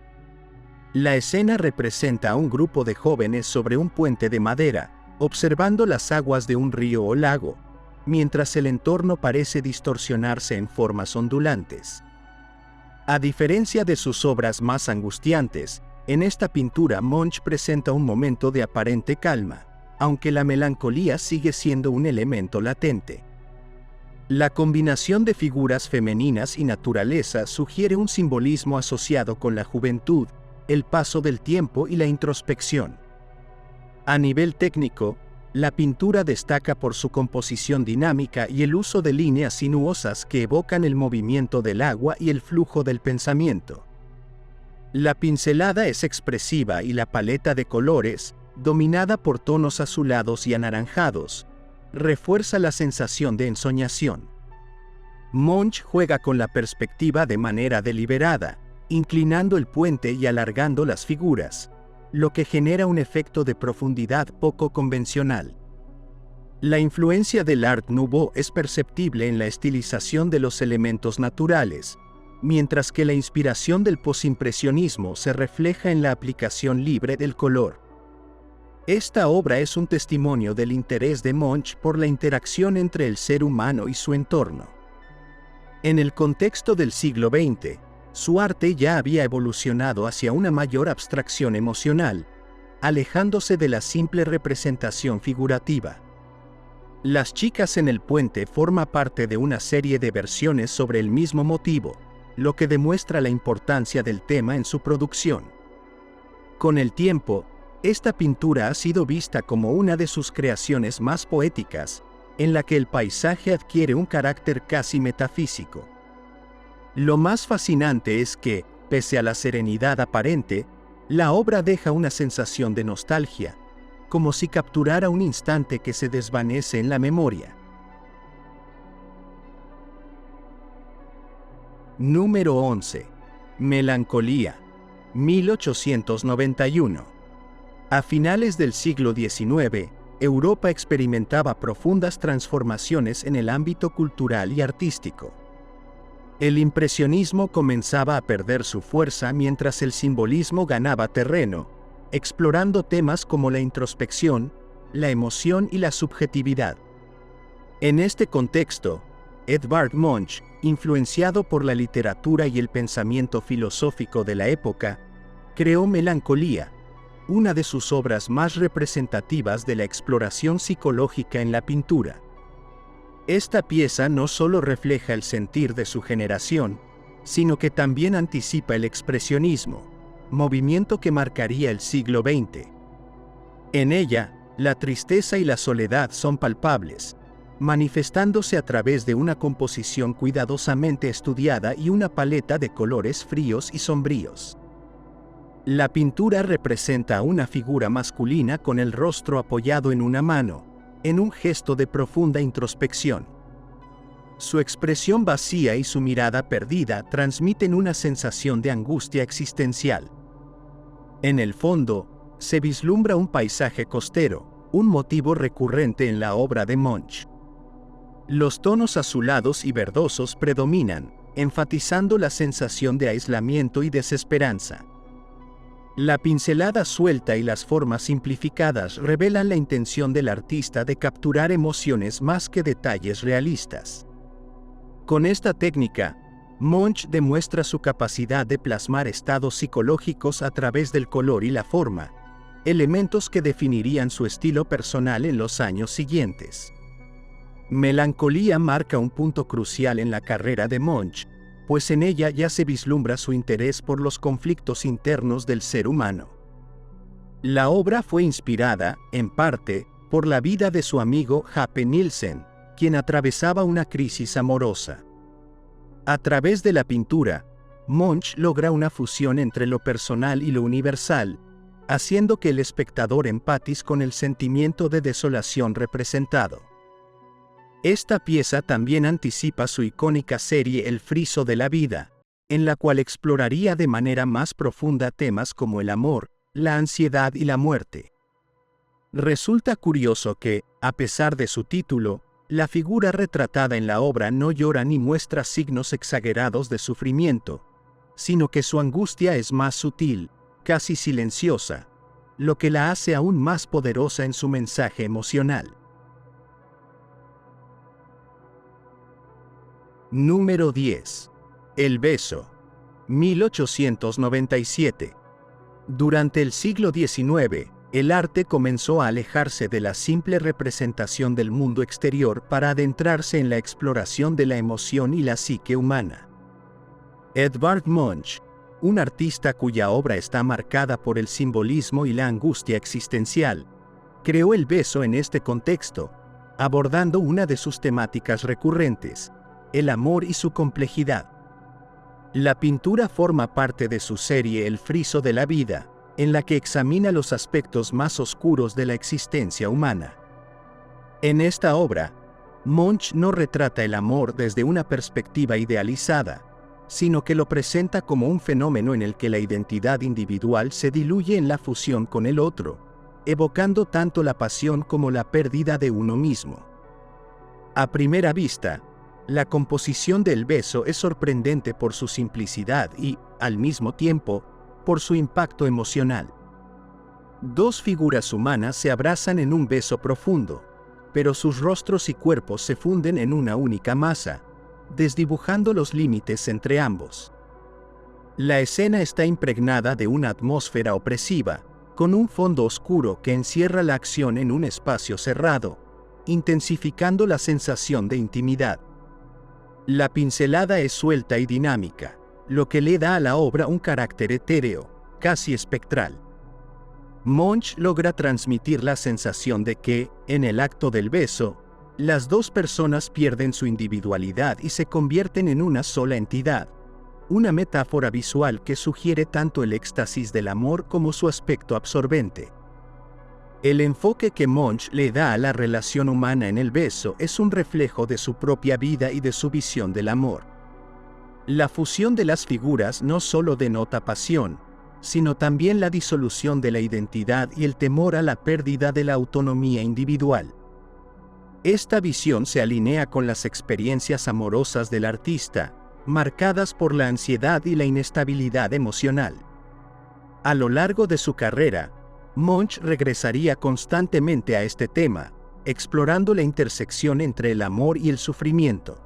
La escena representa a un grupo de jóvenes sobre un puente de madera, observando las aguas de un río o lago, mientras el entorno parece distorsionarse en formas ondulantes. A diferencia de sus obras más angustiantes, en esta pintura Munch presenta un momento de aparente calma, aunque la melancolía sigue siendo un elemento latente. La combinación de figuras femeninas y naturaleza sugiere un simbolismo asociado con la juventud, el paso del tiempo y la introspección. A nivel técnico, la pintura destaca por su composición dinámica y el uso de líneas sinuosas que evocan el movimiento del agua y el flujo del pensamiento. La pincelada es expresiva y la paleta de colores, dominada por tonos azulados y anaranjados, refuerza la sensación de ensoñación. Munch juega con la perspectiva de manera deliberada, inclinando el puente y alargando las figuras, lo que genera un efecto de profundidad poco convencional. La influencia del Art Nouveau es perceptible en la estilización de los elementos naturales, mientras que la inspiración del posimpresionismo se refleja en la aplicación libre del color. Esta obra es un testimonio del interés de Munch por la interacción entre el ser humano y su entorno. En el contexto del siglo XX, su arte ya había evolucionado hacia una mayor abstracción emocional, alejándose de la simple representación figurativa. Las chicas en el puente forma parte de una serie de versiones sobre el mismo motivo, lo que demuestra la importancia del tema en su producción. Con el tiempo, esta pintura ha sido vista como una de sus creaciones más poéticas, en la que el paisaje adquiere un carácter casi metafísico. Lo más fascinante es que, pese a la serenidad aparente, la obra deja una sensación de nostalgia, como si capturara un instante que se desvanece en la memoria. Número 11. Melancolía, 1891. A finales del siglo XIX, Europa experimentaba profundas transformaciones en el ámbito cultural y artístico. El impresionismo comenzaba a perder su fuerza mientras el simbolismo ganaba terreno, explorando temas como la introspección, la emoción y la subjetividad. En este contexto, Edvard Munch, influenciado por la literatura y el pensamiento filosófico de la época, creó Melancolía, una de sus obras más representativas de la exploración psicológica en la pintura. Esta pieza no solo refleja el sentir de su generación, sino que también anticipa el expresionismo, movimiento que marcaría el siglo XX. En ella, la tristeza y la soledad son palpables, manifestándose a través de una composición cuidadosamente estudiada y una paleta de colores fríos y sombríos. La pintura representa a una figura masculina con el rostro apoyado en una mano, en un gesto de profunda introspección. Su expresión vacía y su mirada perdida transmiten una sensación de angustia existencial. En el fondo, se vislumbra un paisaje costero, un motivo recurrente en la obra de Munch. Los tonos azulados y verdosos predominan, enfatizando la sensación de aislamiento y desesperanza. La pincelada suelta y las formas simplificadas revelan la intención del artista de capturar emociones más que detalles realistas. Con esta técnica, Munch demuestra su capacidad de plasmar estados psicológicos a través del color y la forma, elementos que definirían su estilo personal en los años siguientes. Melancolía marca un punto crucial en la carrera de Munch, pues en ella ya se vislumbra su interés por los conflictos internos del ser humano. La obra fue inspirada, en parte, por la vida de su amigo Happe Nielsen, quien atravesaba una crisis amorosa. A través de la pintura, Munch logra una fusión entre lo personal y lo universal, haciendo que el espectador empatice con el sentimiento de desolación representado. Esta pieza también anticipa su icónica serie El friso de la vida, en la cual exploraría de manera más profunda temas como el amor, la ansiedad y la muerte. Resulta curioso que, a pesar de su título, la figura retratada en la obra no llora ni muestra signos exagerados de sufrimiento, sino que su angustia es más sutil, casi silenciosa, lo que la hace aún más poderosa en su mensaje emocional. Número 10. El beso. 1897. Durante el siglo XIX, el arte comenzó a alejarse de la simple representación del mundo exterior para adentrarse en la exploración de la emoción y la psique humana. Edvard Munch, un artista cuya obra está marcada por el simbolismo y la angustia existencial, creó el beso en este contexto, abordando una de sus temáticas recurrentes, el amor y su complejidad. La pintura forma parte de su serie El friso de la vida, en la que examina los aspectos más oscuros de la existencia humana. En esta obra, Munch no retrata el amor desde una perspectiva idealizada, sino que lo presenta como un fenómeno en el que la identidad individual se diluye en la fusión con el otro, evocando tanto la pasión como la pérdida de uno mismo. A primera vista, la composición del beso es sorprendente por su simplicidad y, al mismo tiempo, por su impacto emocional. Dos figuras humanas se abrazan en un beso profundo, pero sus rostros y cuerpos se funden en una única masa, desdibujando los límites entre ambos. La escena está impregnada de una atmósfera opresiva, con un fondo oscuro que encierra la acción en un espacio cerrado, intensificando la sensación de intimidad. La pincelada es suelta y dinámica, lo que le da a la obra un carácter etéreo, casi espectral. Munch logra transmitir la sensación de que, en el acto del beso, las dos personas pierden su individualidad y se convierten en una sola entidad, una metáfora visual que sugiere tanto el éxtasis del amor como su aspecto absorbente. El enfoque que Munch le da a la relación humana en el beso es un reflejo de su propia vida y de su visión del amor. La fusión de las figuras no solo denota pasión, sino también la disolución de la identidad y el temor a la pérdida de la autonomía individual. Esta visión se alinea con las experiencias amorosas del artista, marcadas por la ansiedad y la inestabilidad emocional. A lo largo de su carrera, Munch regresaría constantemente a este tema, explorando la intersección entre el amor y el sufrimiento.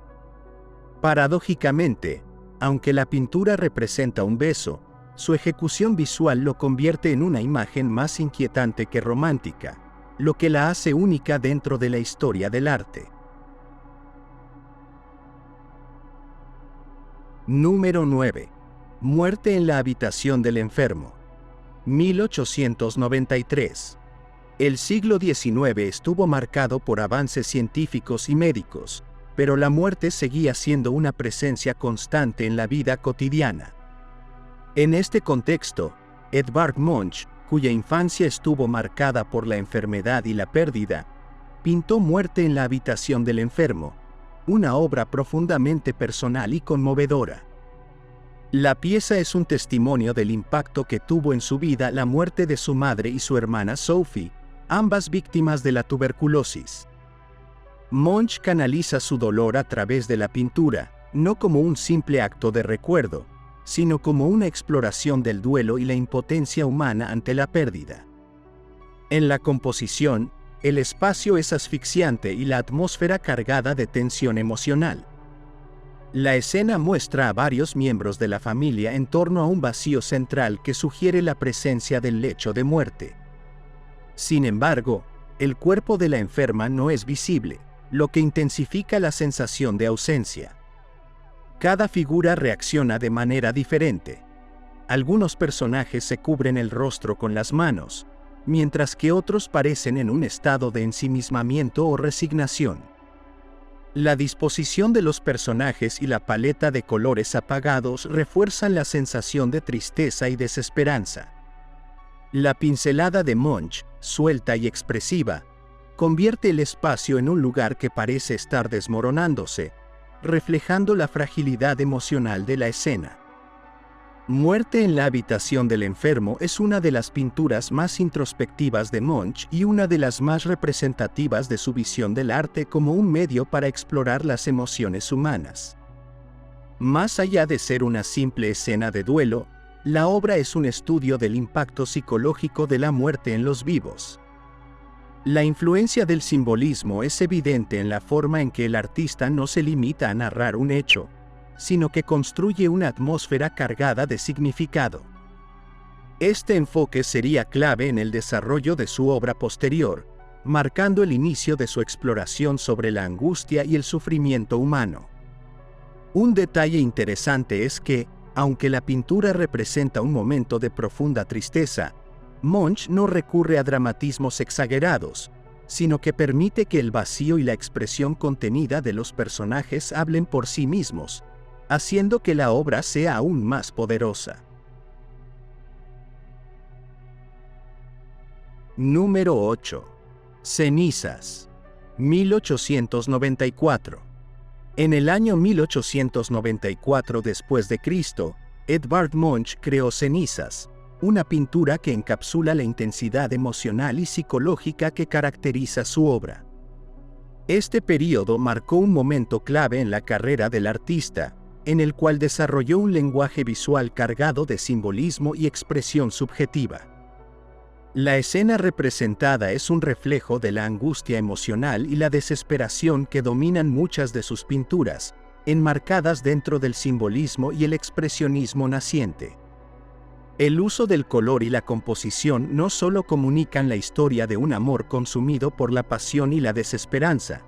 Paradójicamente, aunque la pintura representa un beso, su ejecución visual lo convierte en una imagen más inquietante que romántica, lo que la hace única dentro de la historia del arte. Número 9. Muerte en la habitación del enfermo. 1893. El siglo XIX estuvo marcado por avances científicos y médicos, pero la muerte seguía siendo una presencia constante en la vida cotidiana. En este contexto, Edvard Munch, cuya infancia estuvo marcada por la enfermedad y la pérdida, pintó Muerte en la habitación del enfermo, una obra profundamente personal y conmovedora. La pieza es un testimonio del impacto que tuvo en su vida la muerte de su madre y su hermana Sophie, ambas víctimas de la tuberculosis. Munch canaliza su dolor a través de la pintura, no como un simple acto de recuerdo, sino como una exploración del duelo y la impotencia humana ante la pérdida. En la composición, el espacio es asfixiante y la atmósfera cargada de tensión emocional. La escena muestra a varios miembros de la familia en torno a un vacío central que sugiere la presencia del lecho de muerte. Sin embargo, el cuerpo de la enferma no es visible, lo que intensifica la sensación de ausencia. Cada figura reacciona de manera diferente. Algunos personajes se cubren el rostro con las manos, mientras que otros parecen en un estado de ensimismamiento o resignación. La disposición de los personajes y la paleta de colores apagados refuerzan la sensación de tristeza y desesperanza. La pincelada de Munch, suelta y expresiva, convierte el espacio en un lugar que parece estar desmoronándose, reflejando la fragilidad emocional de la escena. Muerte en la habitación del enfermo es una de las pinturas más introspectivas de Munch y una de las más representativas de su visión del arte como un medio para explorar las emociones humanas. Más allá de ser una simple escena de duelo, la obra es un estudio del impacto psicológico de la muerte en los vivos. La influencia del simbolismo es evidente en la forma en que el artista no se limita a narrar un hecho, sino que construye una atmósfera cargada de significado. Este enfoque sería clave en el desarrollo de su obra posterior, marcando el inicio de su exploración sobre la angustia y el sufrimiento humano. Un detalle interesante es que, aunque la pintura representa un momento de profunda tristeza, Munch no recurre a dramatismos exagerados, sino que permite que el vacío y la expresión contenida de los personajes hablen por sí mismos, haciendo que la obra sea aún más poderosa. Número 8. Cenizas, 1894. En el año 1894 después de Cristo, Edvard Munch creó Cenizas, una pintura que encapsula la intensidad emocional y psicológica que caracteriza su obra. Este período marcó un momento clave en la carrera del artista, en el cual desarrolló un lenguaje visual cargado de simbolismo y expresión subjetiva. La escena representada es un reflejo de la angustia emocional y la desesperación que dominan muchas de sus pinturas, enmarcadas dentro del simbolismo y el expresionismo naciente. El uso del color y la composición no solo comunican la historia de un amor consumido por la pasión y la desesperanza,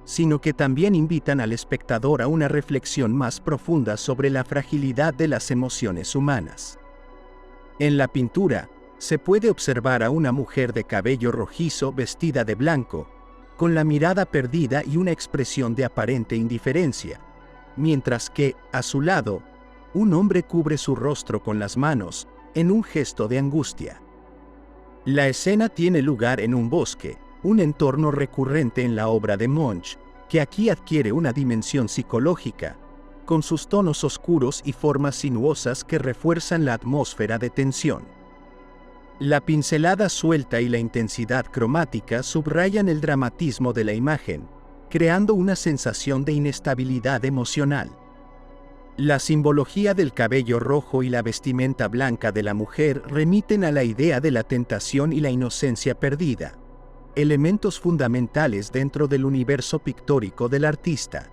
sino que también invitan al espectador a una reflexión más profunda sobre la fragilidad de las emociones humanas. En la pintura, se puede observar a una mujer de cabello rojizo vestida de blanco, con la mirada perdida y una expresión de aparente indiferencia, mientras que, a su lado, un hombre cubre su rostro con las manos, en un gesto de angustia. La escena tiene lugar en un bosque, un entorno recurrente en la obra de Munch, que aquí adquiere una dimensión psicológica, con sus tonos oscuros y formas sinuosas que refuerzan la atmósfera de tensión. La pincelada suelta y la intensidad cromática subrayan el dramatismo de la imagen, creando una sensación de inestabilidad emocional. La simbología del cabello rojo y la vestimenta blanca de la mujer remiten a la idea de la tentación y la inocencia perdida, elementos fundamentales dentro del universo pictórico del artista.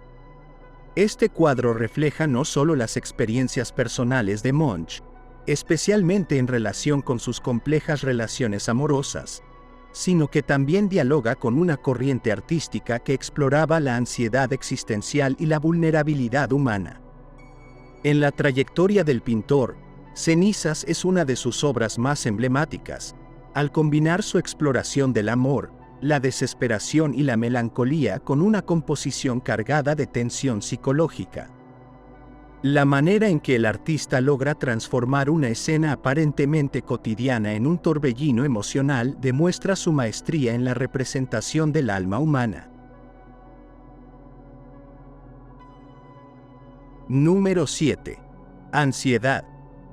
Este cuadro refleja no solo las experiencias personales de Munch, especialmente en relación con sus complejas relaciones amorosas, sino que también dialoga con una corriente artística que exploraba la ansiedad existencial y la vulnerabilidad humana. En la trayectoria del pintor, Cenizas es una de sus obras más emblemáticas, al combinar su exploración del amor, la desesperación y la melancolía con una composición cargada de tensión psicológica. La manera en que el artista logra transformar una escena aparentemente cotidiana en un torbellino emocional demuestra su maestría en la representación del alma humana. Número 7. Ansiedad,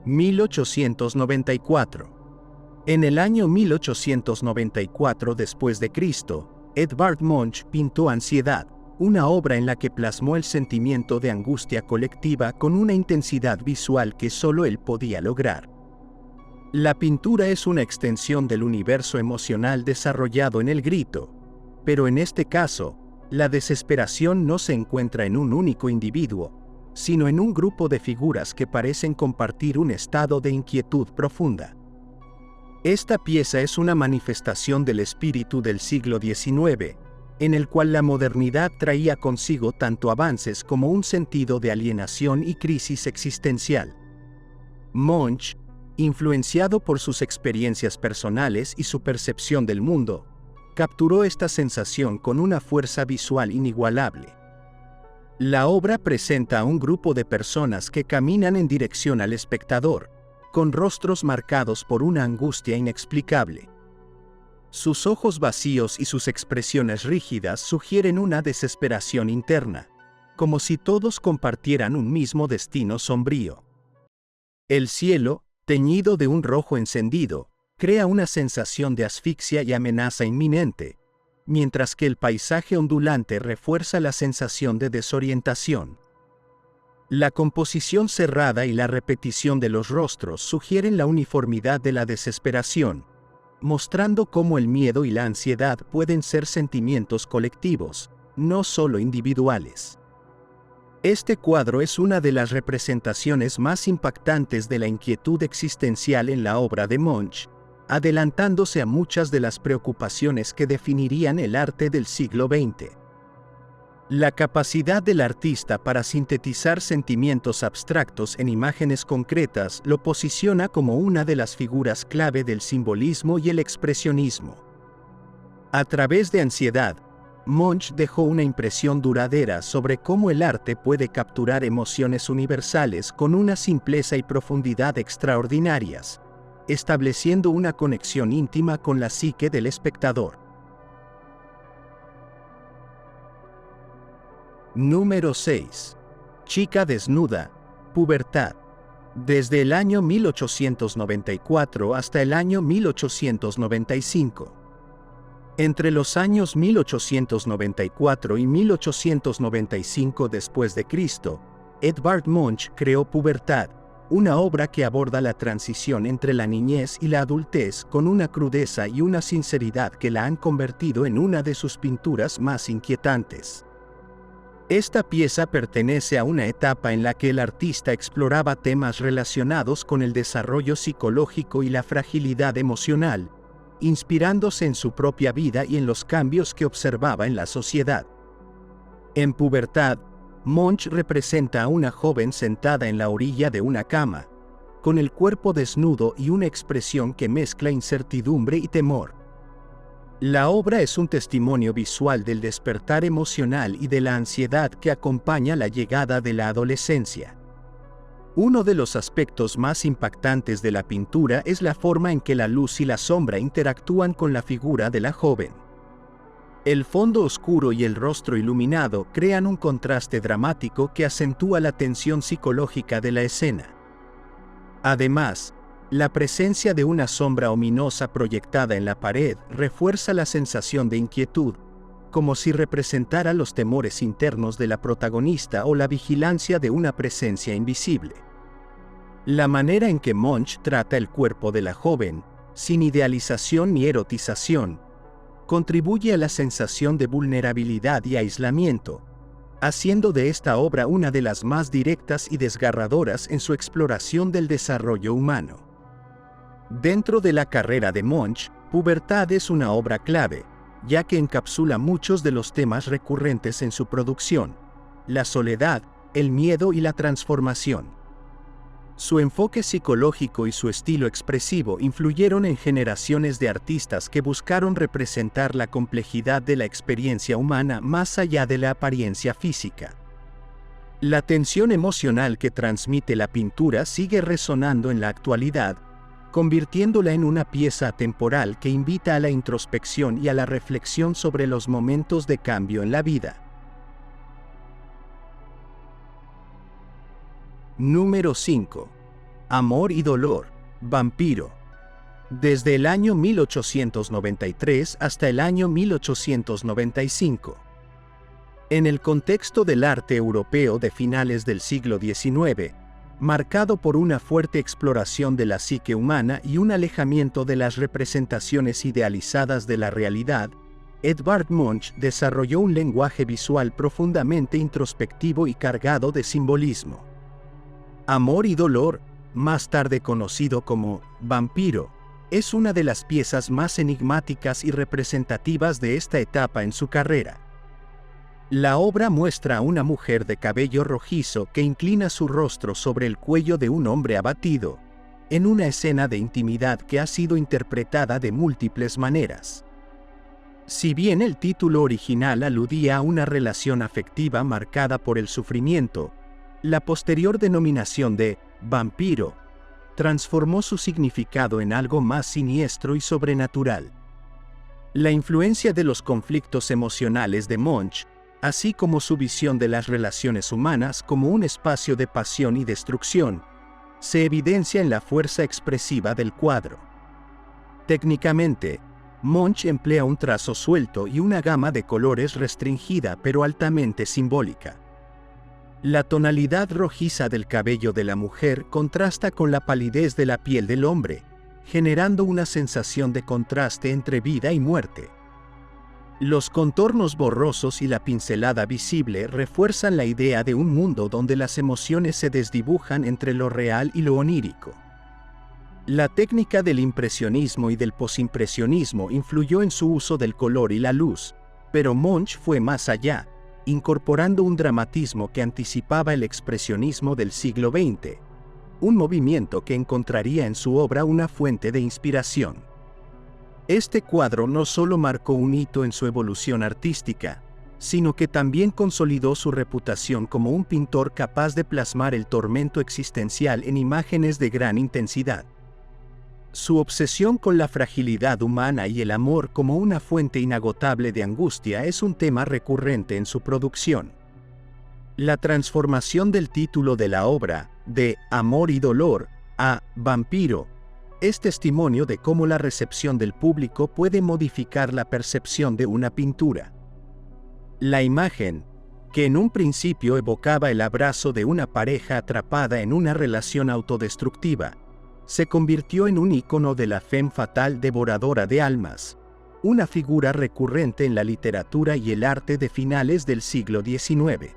1894. En el año 1894 después de Cristo, Edvard Munch pintó Ansiedad, una obra en la que plasmó el sentimiento de angustia colectiva con una intensidad visual que solo él podía lograr. La pintura es una extensión del universo emocional desarrollado en el grito, pero en este caso, la desesperación no se encuentra en un único individuo, sino en un grupo de figuras que parecen compartir un estado de inquietud profunda. Esta pieza es una manifestación del espíritu del siglo XIX, en el cual la modernidad traía consigo tanto avances como un sentido de alienación y crisis existencial. Munch, influenciado por sus experiencias personales y su percepción del mundo, capturó esta sensación con una fuerza visual inigualable. La obra presenta a un grupo de personas que caminan en dirección al espectador, con rostros marcados por una angustia inexplicable. Sus ojos vacíos y sus expresiones rígidas sugieren una desesperación interna, como si todos compartieran un mismo destino sombrío. El cielo, teñido de un rojo encendido, crea una sensación de asfixia y amenaza inminente, mientras que el paisaje ondulante refuerza la sensación de desorientación. La composición cerrada y la repetición de los rostros sugieren la uniformidad de la desesperación, mostrando cómo el miedo y la ansiedad pueden ser sentimientos colectivos, no solo individuales. Este cuadro es una de las representaciones más impactantes de la inquietud existencial en la obra de Munch, adelantándose a muchas de las preocupaciones que definirían el arte del siglo XX. La capacidad del artista para sintetizar sentimientos abstractos en imágenes concretas lo posiciona como una de las figuras clave del simbolismo y el expresionismo. A través de Ansiedad, Munch dejó una impresión duradera sobre cómo el arte puede capturar emociones universales con una simpleza y profundidad extraordinarias, estableciendo una conexión íntima con la psique del espectador. Número 6. Chica desnuda, pubertad. Desde el año 1894 hasta el año 1895. Entre los años 1894 y 1895 después de Cristo, Edvard Munch creó Pubertad, una obra que aborda la transición entre la niñez y la adultez con una crudeza y una sinceridad que la han convertido en una de sus pinturas más inquietantes. Esta pieza pertenece a una etapa en la que el artista exploraba temas relacionados con el desarrollo psicológico y la fragilidad emocional, inspirándose en su propia vida y en los cambios que observaba en la sociedad. En Pubertad, Munch representa a una joven sentada en la orilla de una cama, con el cuerpo desnudo y una expresión que mezcla incertidumbre y temor. La obra es un testimonio visual del despertar emocional y de la ansiedad que acompaña la llegada de la adolescencia. Uno de los aspectos más impactantes de la pintura es la forma en que la luz y la sombra interactúan con la figura de la joven. El fondo oscuro y el rostro iluminado crean un contraste dramático que acentúa la tensión psicológica de la escena. Además, la presencia de una sombra ominosa proyectada en la pared refuerza la sensación de inquietud, como si representara los temores internos de la protagonista o la vigilancia de una presencia invisible. La manera en que Munch trata el cuerpo de la joven, sin idealización ni erotización, contribuye a la sensación de vulnerabilidad y aislamiento, haciendo de esta obra una de las más directas y desgarradoras en su exploración del desarrollo humano. Dentro de la carrera de Munch, Pubertad es una obra clave, ya que encapsula muchos de los temas recurrentes en su producción: la soledad, el miedo y la transformación. Su enfoque psicológico y su estilo expresivo influyeron en generaciones de artistas que buscaron representar la complejidad de la experiencia humana más allá de la apariencia física. La tensión emocional que transmite la pintura sigue resonando en la actualidad, convirtiéndola en una pieza atemporal que invita a la introspección y a la reflexión sobre los momentos de cambio en la vida. Número 5. Amor y dolor, vampiro. Desde el año 1893 hasta el año 1895. En el contexto del arte europeo de finales del siglo XIX, marcado por una fuerte exploración de la psique humana y un alejamiento de las representaciones idealizadas de la realidad, Edvard Munch desarrolló un lenguaje visual profundamente introspectivo y cargado de simbolismo. Amor y dolor, más tarde conocido como Vampiro, es una de las piezas más enigmáticas y representativas de esta etapa en su carrera. La obra muestra a una mujer de cabello rojizo que inclina su rostro sobre el cuello de un hombre abatido, en una escena de intimidad que ha sido interpretada de múltiples maneras. Si bien el título original aludía a una relación afectiva marcada por el sufrimiento, la posterior denominación de vampiro transformó su significado en algo más siniestro y sobrenatural. La influencia de los conflictos emocionales de Munch, así como su visión de las relaciones humanas como un espacio de pasión y destrucción, se evidencia en la fuerza expresiva del cuadro. Técnicamente, Munch emplea un trazo suelto y una gama de colores restringida pero altamente simbólica. La tonalidad rojiza del cabello de la mujer contrasta con la palidez de la piel del hombre, generando una sensación de contraste entre vida y muerte. Los contornos borrosos y la pincelada visible refuerzan la idea de un mundo donde las emociones se desdibujan entre lo real y lo onírico. La técnica del impresionismo y del posimpresionismo influyó en su uso del color y la luz, pero Munch fue más allá, incorporando un dramatismo que anticipaba el expresionismo del siglo XX, un movimiento que encontraría en su obra una fuente de inspiración. Este cuadro no solo marcó un hito en su evolución artística, sino que también consolidó su reputación como un pintor capaz de plasmar el tormento existencial en imágenes de gran intensidad. Su obsesión con la fragilidad humana y el amor como una fuente inagotable de angustia es un tema recurrente en su producción. La transformación del título de la obra, de Amor y Dolor, a Vampiro, es testimonio de cómo la recepción del público puede modificar la percepción de una pintura. La imagen, que en un principio evocaba el abrazo de una pareja atrapada en una relación autodestructiva, se convirtió en un ícono de la femme fatale devoradora de almas, una figura recurrente en la literatura y el arte de finales del siglo XIX.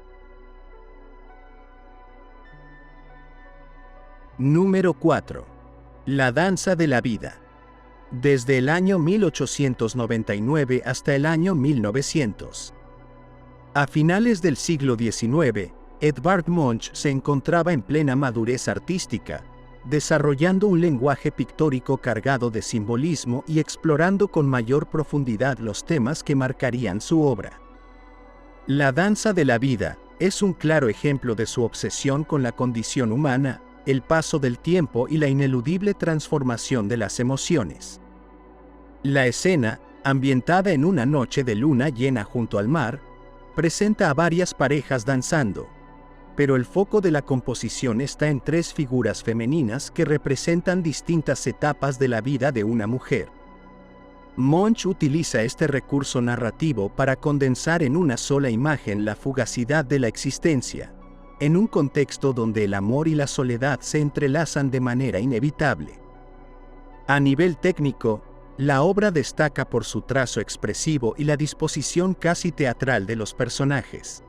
Número 4. La danza de la vida. Desde el año 1899 hasta el año 1900. A finales del siglo XIX, Edvard Munch se encontraba en plena madurez artística, desarrollando un lenguaje pictórico cargado de simbolismo y explorando con mayor profundidad los temas que marcarían su obra. La danza de la vida es un claro ejemplo de su obsesión con la condición humana, el paso del tiempo y la ineludible transformación de las emociones. La escena, ambientada en una noche de luna llena junto al mar, presenta a varias parejas danzando, pero el foco de la composición está en tres figuras femeninas que representan distintas etapas de la vida de una mujer. Munch utiliza este recurso narrativo para condensar en una sola imagen la fugacidad de la existencia, en un contexto donde el amor y la soledad se entrelazan de manera inevitable. A nivel técnico, la obra destaca por su trazo expresivo y la disposición casi teatral de los personajes.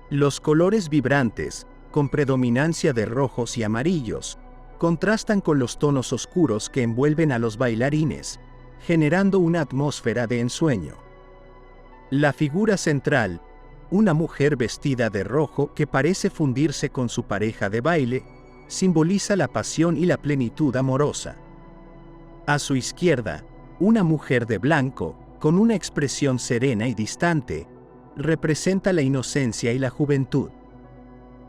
Los colores vibrantes, con predominancia de rojos y amarillos, contrastan con los tonos oscuros que envuelven a los bailarines, generando una atmósfera de ensueño. La figura central, una mujer vestida de rojo que parece fundirse con su pareja de baile, simboliza la pasión y la plenitud amorosa. A su izquierda, una mujer de blanco, con una expresión serena y distante, representa la inocencia y la juventud.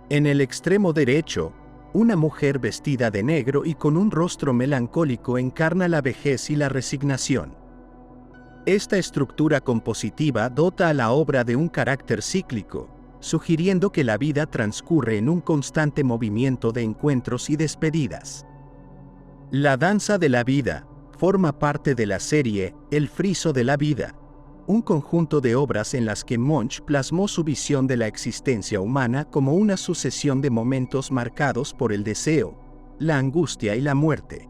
En el extremo derecho, una mujer vestida de negro y con un rostro melancólico encarna la vejez y la resignación. Esta estructura compositiva dota a la obra de un carácter cíclico, sugiriendo que la vida transcurre en un constante movimiento de encuentros y despedidas. La danza de la vida forma parte de la serie El friso de la vida, un conjunto de obras en las que Munch plasmó su visión de la existencia humana como una sucesión de momentos marcados por el deseo, la angustia y la muerte.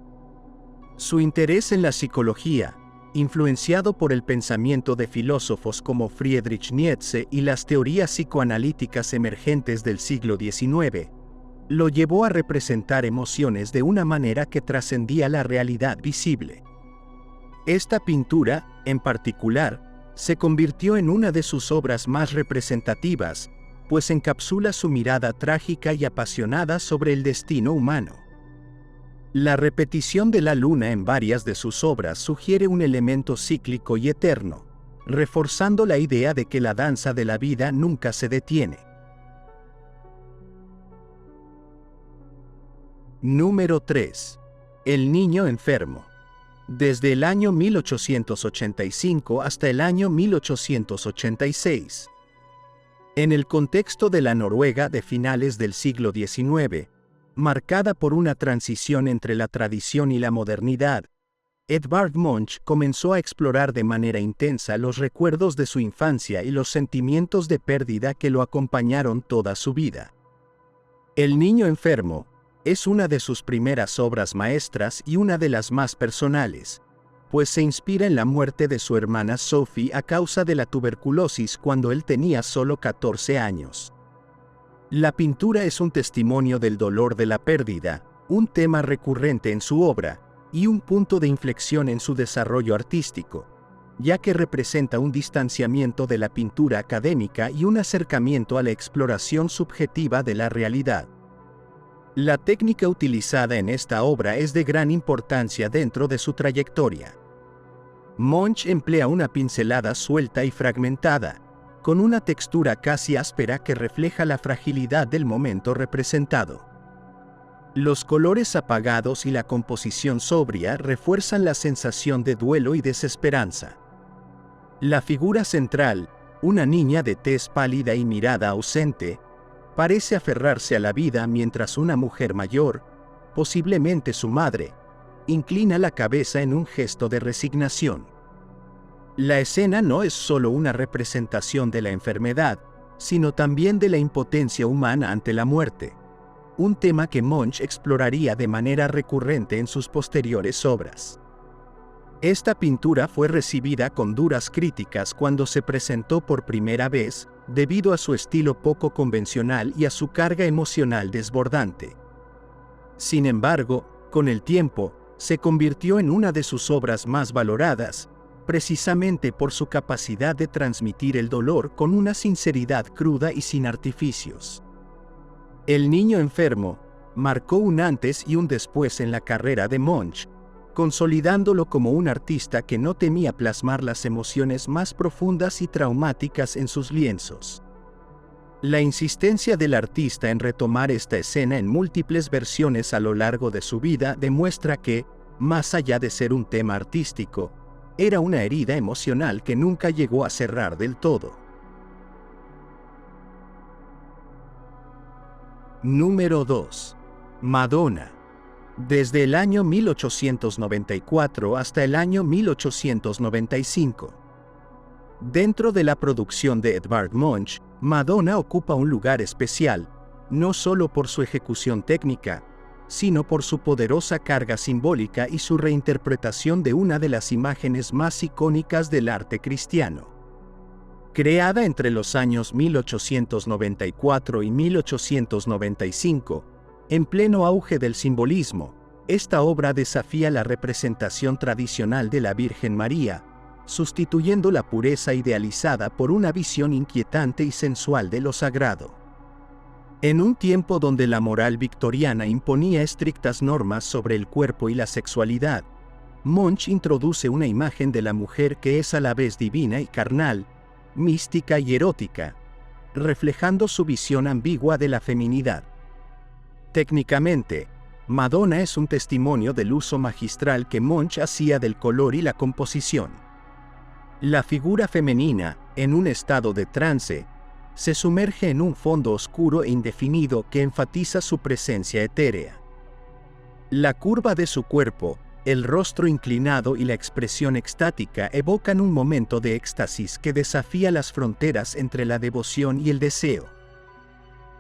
Su interés en la psicología, influenciado por el pensamiento de filósofos como Friedrich Nietzsche y las teorías psicoanalíticas emergentes del siglo XIX, lo llevó a representar emociones de una manera que trascendía la realidad visible. Esta pintura, en particular, se convirtió en una de sus obras más representativas, pues encapsula su mirada trágica y apasionada sobre el destino humano. La repetición de la luna en varias de sus obras sugiere un elemento cíclico y eterno, reforzando la idea de que la danza de la vida nunca se detiene. Número 3. El niño enfermo. Desde el año 1885 hasta el año 1886. En el contexto de la Noruega de finales del siglo XIX, marcada por una transición entre la tradición y la modernidad, Edvard Munch comenzó a explorar de manera intensa los recuerdos de su infancia y los sentimientos de pérdida que lo acompañaron toda su vida. El niño enfermo es una de sus primeras obras maestras y una de las más personales, pues se inspira en la muerte de su hermana Sophie a causa de la tuberculosis cuando él tenía solo 14 años. La pintura es un testimonio del dolor de la pérdida, un tema recurrente en su obra, y un punto de inflexión en su desarrollo artístico, ya que representa un distanciamiento de la pintura académica y un acercamiento a la exploración subjetiva de la realidad. La técnica utilizada en esta obra es de gran importancia dentro de su trayectoria. Munch emplea una pincelada suelta y fragmentada, con una textura casi áspera que refleja la fragilidad del momento representado. Los colores apagados y la composición sobria refuerzan la sensación de duelo y desesperanza. La figura central, una niña de tez pálida y mirada ausente, parece aferrarse a la vida mientras una mujer mayor, posiblemente su madre, inclina la cabeza en un gesto de resignación. La escena no es solo una representación de la enfermedad, sino también de la impotencia humana ante la muerte, un tema que Munch exploraría de manera recurrente en sus posteriores obras. Esta pintura fue recibida con duras críticas cuando se presentó por primera vez, debido a su estilo poco convencional y a su carga emocional desbordante. Sin embargo, con el tiempo, se convirtió en una de sus obras más valoradas, precisamente por su capacidad de transmitir el dolor con una sinceridad cruda y sin artificios. El niño enfermo marcó un antes y un después en la carrera de Munch, consolidándolo como un artista que no temía plasmar las emociones más profundas y traumáticas en sus lienzos. La insistencia del artista en retomar esta escena en múltiples versiones a lo largo de su vida demuestra que, más allá de ser un tema artístico, era una herida emocional que nunca llegó a cerrar del todo. Número 2. Madonna. Desde el año 1894 hasta el año 1895. Dentro de la producción de Edvard Munch, Madonna ocupa un lugar especial, no solo por su ejecución técnica, sino por su poderosa carga simbólica y su reinterpretación de una de las imágenes más icónicas del arte cristiano. Creada entre los años 1894 y 1895, en pleno auge del simbolismo, esta obra desafía la representación tradicional de la Virgen María, sustituyendo la pureza idealizada por una visión inquietante y sensual de lo sagrado. En un tiempo donde la moral victoriana imponía estrictas normas sobre el cuerpo y la sexualidad, Munch introduce una imagen de la mujer que es a la vez divina y carnal, mística y erótica, reflejando su visión ambigua de la feminidad. Técnicamente, Madonna es un testimonio del uso magistral que Munch hacía del color y la composición. La figura femenina, en un estado de trance, se sumerge en un fondo oscuro e indefinido que enfatiza su presencia etérea. La curva de su cuerpo, el rostro inclinado y la expresión extática evocan un momento de éxtasis que desafía las fronteras entre la devoción y el deseo.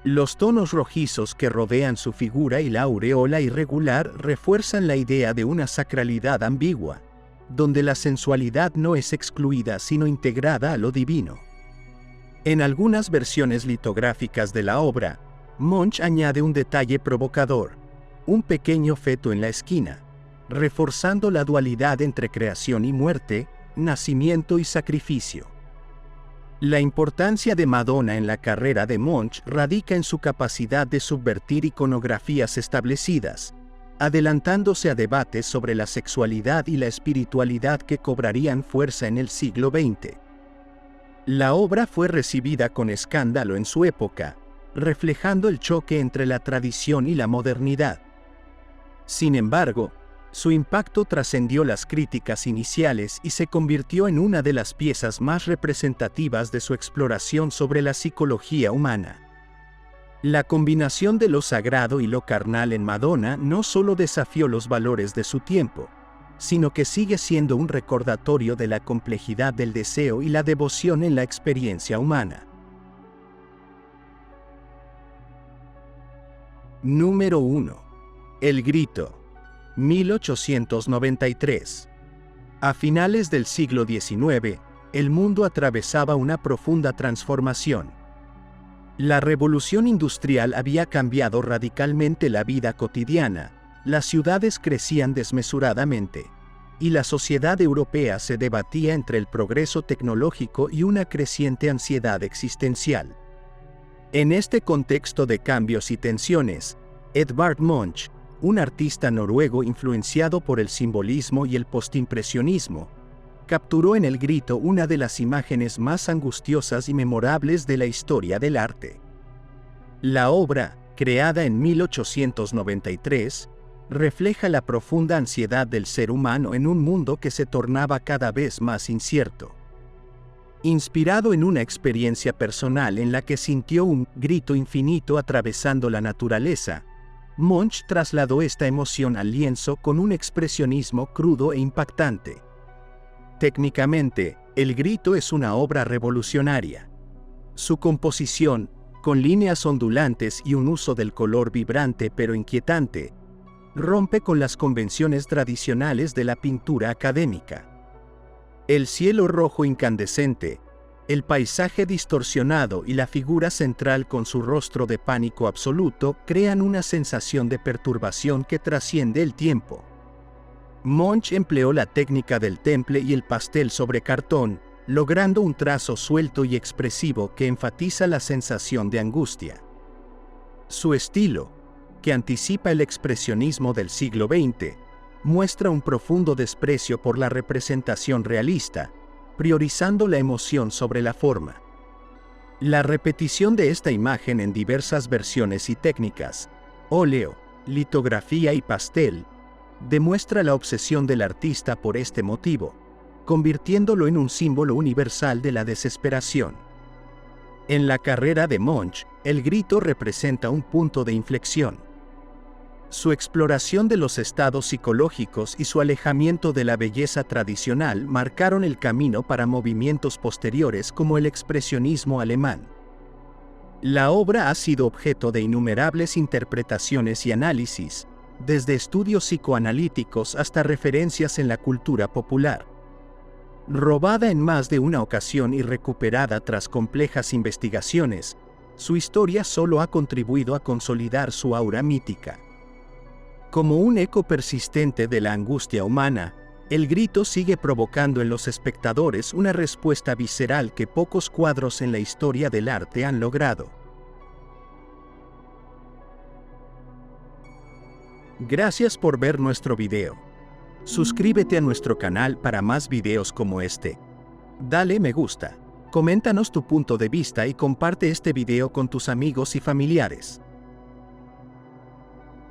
Los tonos rojizos que rodean su figura y la aureola irregular refuerzan la idea de una sacralidad ambigua, donde la sensualidad no es excluida sino integrada a lo divino. En algunas versiones litográficas de la obra, Munch añade un detalle provocador, un pequeño feto en la esquina, reforzando la dualidad entre creación y muerte, nacimiento y sacrificio. La importancia de Madonna en la carrera de Munch radica en su capacidad de subvertir iconografías establecidas, adelantándose a debates sobre la sexualidad y la espiritualidad que cobrarían fuerza en el siglo XX. La obra fue recibida con escándalo en su época, reflejando el choque entre la tradición y la modernidad. Sin embargo, su impacto trascendió las críticas iniciales y se convirtió en una de las piezas más representativas de su exploración sobre la psicología humana. La combinación de lo sagrado y lo carnal en Madonna no solo desafió los valores de su tiempo, sino que sigue siendo un recordatorio de la complejidad del deseo y la devoción en la experiencia humana. Número 1. El Grito, 1893. A finales del siglo XIX, el mundo atravesaba una profunda transformación. La revolución industrial había cambiado radicalmente la vida cotidiana, las ciudades crecían desmesuradamente, y la sociedad europea se debatía entre el progreso tecnológico y una creciente ansiedad existencial. En este contexto de cambios y tensiones, Edvard Munch, un artista noruego influenciado por el simbolismo y el postimpresionismo, capturó en El Grito una de las imágenes más angustiosas y memorables de la historia del arte. La obra, creada en 1893, refleja la profunda ansiedad del ser humano en un mundo que se tornaba cada vez más incierto. Inspirado en una experiencia personal en la que sintió un grito infinito atravesando la naturaleza, Munch trasladó esta emoción al lienzo con un expresionismo crudo e impactante. Técnicamente, El Grito es una obra revolucionaria. Su composición, con líneas ondulantes y un uso del color vibrante pero inquietante, rompe con las convenciones tradicionales de la pintura académica. El cielo rojo incandescente, el paisaje distorsionado y la figura central con su rostro de pánico absoluto crean una sensación de perturbación que trasciende el tiempo. Munch empleó la técnica del temple y el pastel sobre cartón, logrando un trazo suelto y expresivo que enfatiza la sensación de angustia. Su estilo, que anticipa el expresionismo del siglo XX, muestra un profundo desprecio por la representación realista, priorizando la emoción sobre la forma. La repetición de esta imagen en diversas versiones y técnicas, óleo, litografía y pastel, demuestra la obsesión del artista por este motivo, convirtiéndolo en un símbolo universal de la desesperación. En la carrera de Munch, El Grito representa un punto de inflexión. Su exploración de los estados psicológicos y su alejamiento de la belleza tradicional marcaron el camino para movimientos posteriores como el expresionismo alemán. La obra ha sido objeto de innumerables interpretaciones y análisis, desde estudios psicoanalíticos hasta referencias en la cultura popular. Robada en más de una ocasión y recuperada tras complejas investigaciones, su historia solo ha contribuido a consolidar su aura mítica. Como un eco persistente de la angustia humana, El Grito sigue provocando en los espectadores una respuesta visceral que pocos cuadros en la historia del arte han logrado. Gracias por ver nuestro video. Suscríbete a nuestro canal para más videos como este. Dale me gusta, coméntanos tu punto de vista y comparte este video con tus amigos y familiares.